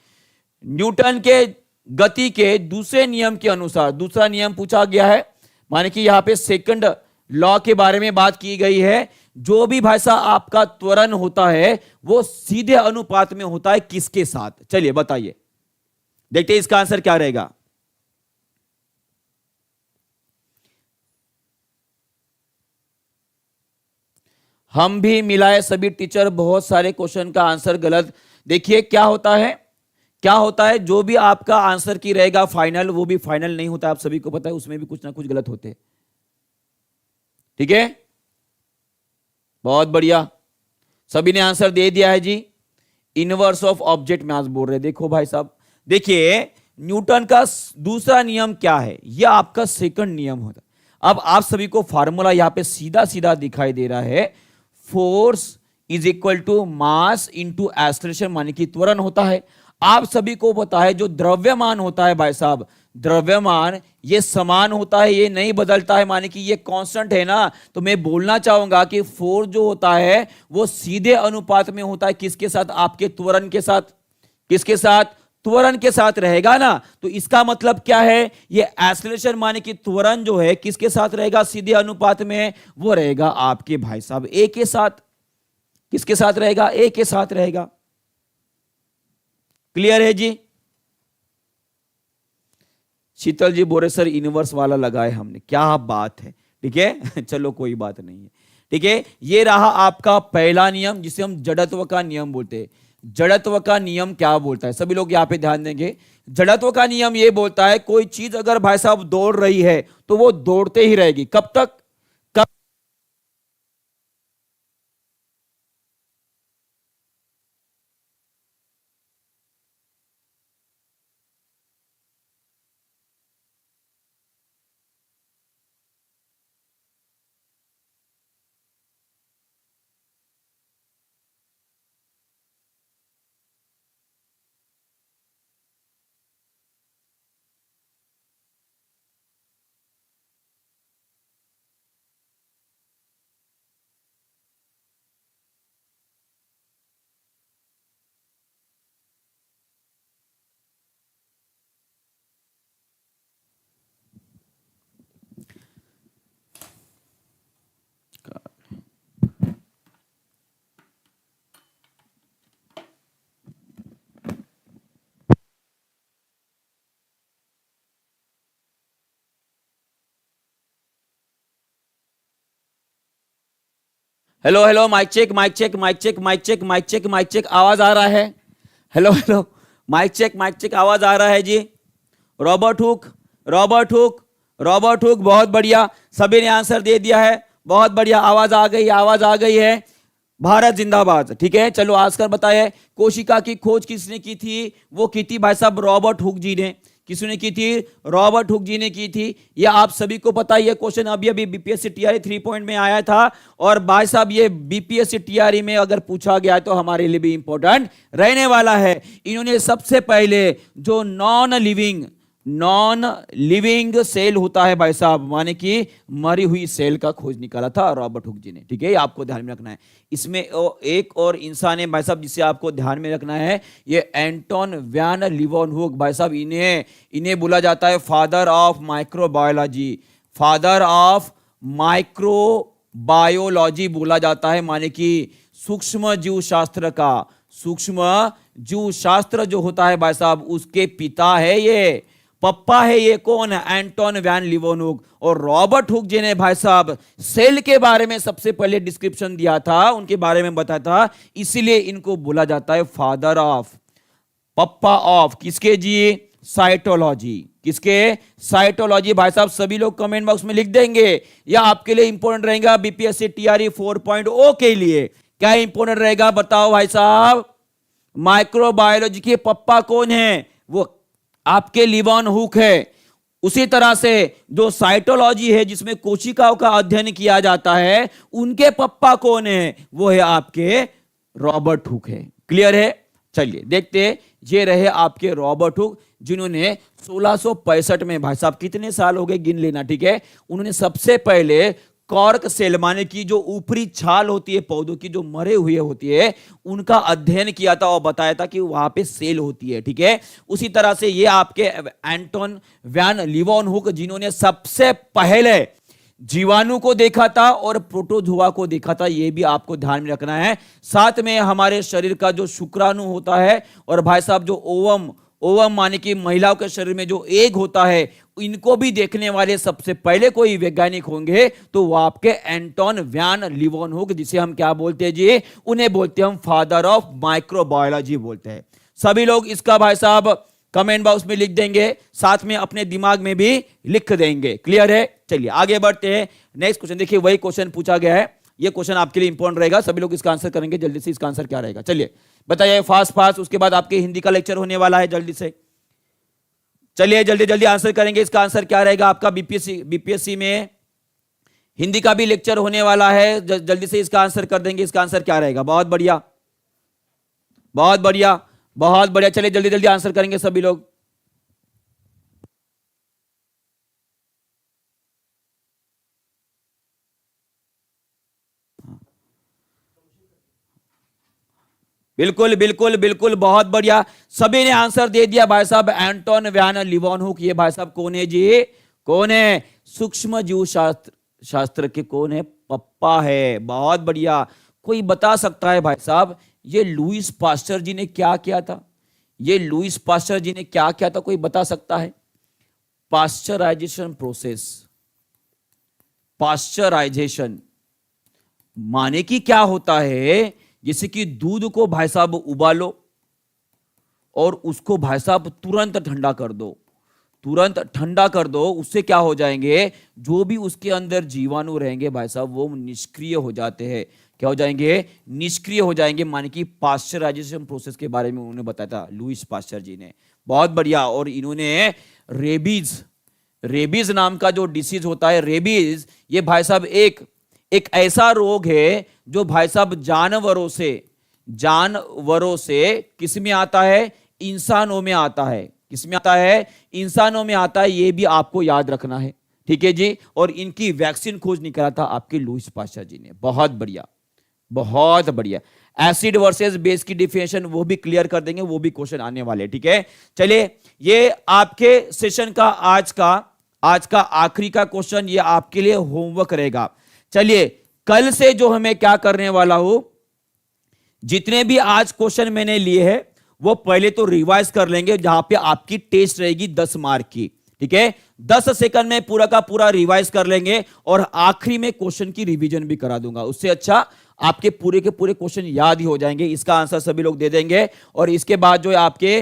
न्यूटन के गति के दूसरे नियम के अनुसार, दूसरा नियम पूछा गया है, माने कि यहां पे सेकंड लॉ के बारे में बात की गई है। जो भी भाई साहब आपका त्वरण होता है वो सीधे अनुपात में होता है किसके साथ? चलिए बताइए, देखते हैं इसका आंसर क्या रहेगा। हम भी मिलाए सभी टीचर, बहुत सारे क्वेश्चन का आंसर गलत। देखिए क्या होता है, क्या होता है, जो भी आपका आंसर की रहेगा फाइनल, वो भी फाइनल नहीं होता, आप सभी को पता है, उसमें भी कुछ ना कुछ गलत होते हैं। ठीक है, बहुत बढ़िया, सभी ने आंसर दे दिया है जी। इनवर्स ऑफ ऑब्जेक्ट मैथ्स बोल रहे, देखो भाई साहब, देखिए न्यूटन का दूसरा नियम क्या है, यह आपका सेकंड नियम होता है। अब आप सभी को फार्मूला यहां पे सीधा सीधा दिखाई दे रहा है, force is equal to mass into acceleration, माने कि त्वरण होता है। आप सभी को पता है जो द्रव्यमान होता है भाई साहब, द्रव्यमान ये समान होता है, ये नहीं बदलता है, माने कि ये कांस्टेंट है ना। तो मैं बोलना चाहूंगा कि फोर्स जो होता है वो सीधे अनुपात में होता है किसके साथ, आपके त्वरण के साथ। किसके साथ? त्वरण के साथ रहेगा ना। तो इसका मतलब क्या है, ये एक्सीलरेशन माने कि त्वरण जो है किसके साथ रहेगा, सीधे अनुपात में, वो रहेगा आपके भाई साहब ए के साथ। किसके साथ रहेगा? ए के साथ रहेगा। क्लियर है जी? शीतल जी बोरे सर इनवर्स वाला लगाए हमने, क्या बात है। ठीक है चलो कोई बात नहीं है। ठीक है, ये रहा आपका पहला नियम जिसे हम जड़त्व का नियम बोलते हैं। जड़त्व का नियम क्या बोलता है, सभी लोग यहां पे ध्यान देंगे। जड़त्व का नियम ये बोलता है कोई चीज अगर भाई साहब दौड़ रही है तो वो दौड़ते ही रहेगी। कब तक? कब? Hello hello, mic check mic check mic check mic check mic check mic check, आवाज आ रहा है? हेलो हेलो, माइक चेक आवाज आ रहा है जी? Robert Hooke, Robert Hooke, Robert Hooke, बहुत बढ़िया, सभी ने आंसर दे दिया है, बहुत बढ़िया, आवाज आ गई, आवाज आ गई है। भारत जिंदाबाद। ठीक है, चलो आंसर बताइए। कोशिका की खोज किसने की थी? वो की थी भाई साहब रॉबर्ट हुक जी ने। किसने की थी? रॉबर्ट हुक जी ने की थी। ये आप सभी को पता है, ये क्वेश्चन अभी अभी बीपीएससी टीआरई 3 पॉइंट में आया था। और भाई साहब ये बीपीएससी टीआरई में अगर पूछा गया तो हमारे लिए भी इंपॉर्टेंट रहने वाला है। इन्होंने सबसे पहले जो नॉन लिविंग सेल होता है भाई साहब, माने कि मरी हुई सेल का खोज निकाला था रॉबर्ट हुक जी ने। ठीक है, ये आपको ध्यान में रखना है। इसमें एक और इंसान है भाई साहब जिसे आपको ध्यान में रखना है, ये एंटोन वैन लीeuwenhoek भाई साहब। इन्हें बोला जाता है father of microbiology, father of microbiology बोला जाता है, माने कि सूक्ष्म जीव शास्त्र का, सूक्ष्म जीव शास्त्र जो होता है भाई साहब उसके पिता है ये, पप्पा है ये। कौन है? Anton van Leeuwenhoek. और रॉबर्ट हुक जी ने भाई साहब सेल के बारे में सबसे पहले डिस्क्रिप्शन दिया था, उनके बारे में बताया था, इसीलिए इनको बोला जाता है फादर ऑफ, पप्पा ऑफ किसके जी? साइटोलॉजी। किसके? साइटोलॉजी। भाई साहब सभी लोग कमेंट बॉक्स में लिख देंगे, या आपके लिए इंपॉर्टेंट रहेगा बीपीएससी टीआरई 4.0 के लिए। क्या इंपॉर्टेंट रहेगा बताओ भाई साहब? माइक्रोबायोलॉजी के पप्पा कौन है? वो आपके लीeuwenhoek है। उसी तरह से जो साइटोलॉजी है जिसमें कोशिकाओं का अध्ययन किया जाता है, उनके पप्पा कौन है? वो है आपके रॉबर्ट हुक है। क्लियर है? चलिए देखते हैं, ये रहे आपके रॉबर्ट हुक जिन्होंने 1665 में, भाई साहब कितने साल हो गए गिन लेना, ठीक है, उन्होंने सबसे पहले कॉर्क सेल माने की जो ऊपरी छाल होती है पौधों की जो मरे हुए होती है, उनका अध्ययन किया था और बताया था कि वहां पे सेल होती है। ठीक है, उसी तरह से ये आपके एंटोन वैन लीeuwenhoek जिन्होंने सबसे पहले जीवाणु को देखा था और प्रोटोजोआ को देखा था, ये भी आपको ध्यान में रखना है। साथ में हमारे शरीर का जो शुक्राणु होता है और भाई साहब जो ओवम माने कि महिलाओं के शरीर में जो एग होता है, इनको भी देखने वाले सबसे पहले कोई वैज्ञानिक होंगे तो वो आपके एंटोन वैन लीeuwenhoek, जिसे हम क्या बोलते हैं जी? उन्हें बोलते हैं हम फादर ऑफ माइक्रोबायोलॉजी बोलते हैं। सभी लोग इसका भाई साहब कमेंट बॉक्स में लिख देंगे, साथ में अपने दिमाग में भी लिख देंगे। क्लियर है? चलिए आगे बढ़ते हैं। नेक्स्ट क्वेश्चन देखिए, वही क्वेश्चन पूछा गया है, ये क्वेश्चन आपके लिए इंपॉर्टेंट रहेगा, सभी लोग इसका आंसर करेंगे जल्दी से। इसका आंसर क्या रहेगा चलिए बताइए फास्ट फास्ट, उसके बाद आपके हिंदी का लेक्चर होने वाला है, जल्दी से चलिए जल्दी जल्दी आंसर करेंगे। इसका आंसर क्या रहेगा आपका? बीपीएससी में हिंदी का भी लेक्चर होने वाला है, जल्दी से इसका आंसर कर देंगे। इसका आंसर क्या रहेगा? बहुत बढ़िया, बहुत बढ़िया, बहुत बढ़िया। चलिए जल्दी जल्दी आंसर करेंगे सभी लोग। बिल्कुल बिल्कुल बिल्कुल, बहुत बढ़िया, सभी ने आंसर दे दिया भाई साहब। एंटोन वैन लीवेनहुक, ये भाई साहब कौन है जी? कौन है? सूक्ष्म जीव शास्त्र के कौन है? पप्पा है। बहुत बढ़िया। कोई बता सकता है भाई साहब ये लुईस पास्चर जी ने क्या किया था? ये लुईस पास्चर जी ने क्या किया था? कोई बता सकता है? पास्चराइजेशन प्रोसेस, पास्चराइजेशन माने कि क्या होता है? जैसे कि दूध को भाई साहब उबालो और उसको भाई साहब तुरंत ठंडा कर दो, तुरंत ठंडा कर दो। उससे क्या हो जाएंगे? जो भी उसके अंदर जीवाणु रहेंगे भाई साहब वो निष्क्रिय हो जाते हैं। क्या हो जाएंगे? निष्क्रिय हो जाएंगे। माने कि पास्चराइजेशन प्रोसेस के बारे में उन्होंने बताया था लुईस पास्चर जी ने। बहुत बढ़िया। और इन्होंने रेबीज नाम का जो डिसीज होता है, रेबीज, ये भाई साहब एक ऐसा रोग है जो भाई साहब जानवरों से किस में आता है? इंसानों में आता है। किस में आता है? इंसानों में आता है। ये भी आपको याद रखना है, ठीक है जी। और इनकी वैक्सीन खोज निकाला था आपके लुईस पास्चर जी ने। बहुत बढ़िया, बहुत बढ़िया। एसिड वर्सेस बेस की डिफिनेशन वो भी क्लियर कर देंगे, वो भी क्वेश्चन आने वाले, ठीक है। चलिए ये आपके सेशन का आज का आखिरी का क्वेश्चन, ये आपके लिए होमवर्क रहेगा। चलिए कल से जो हमें क्या करने वाला हूं, जितने भी आज क्वेश्चन मैंने लिए हैं वो पहले तो रिवाइज कर लेंगे, जहां पे आपकी टेस्ट रहेगी 10 मार्क की, ठीक है। 10 सेकंड में पूरा का पूरा रिवाइज कर लेंगे और आखिरी में क्वेश्चन की रिवीजन भी करा दूंगा। उससे अच्छा आपके पूरे के पूरे क्वेश्चन याद ही हो जाएंगे। इसका आंसर सभी लोग दे देंगे। और इसके बाद जो है आपके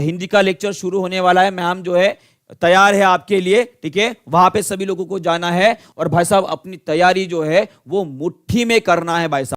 हिंदी का लेक्चर शुरू होने वाला है। मैम जो है तैयार है आपके लिए, ठीक है। वहां पे सभी लोगों को जाना है और भाई साहब अपनी तैयारी जो है वो मुट्ठी में करना है भाई साहब।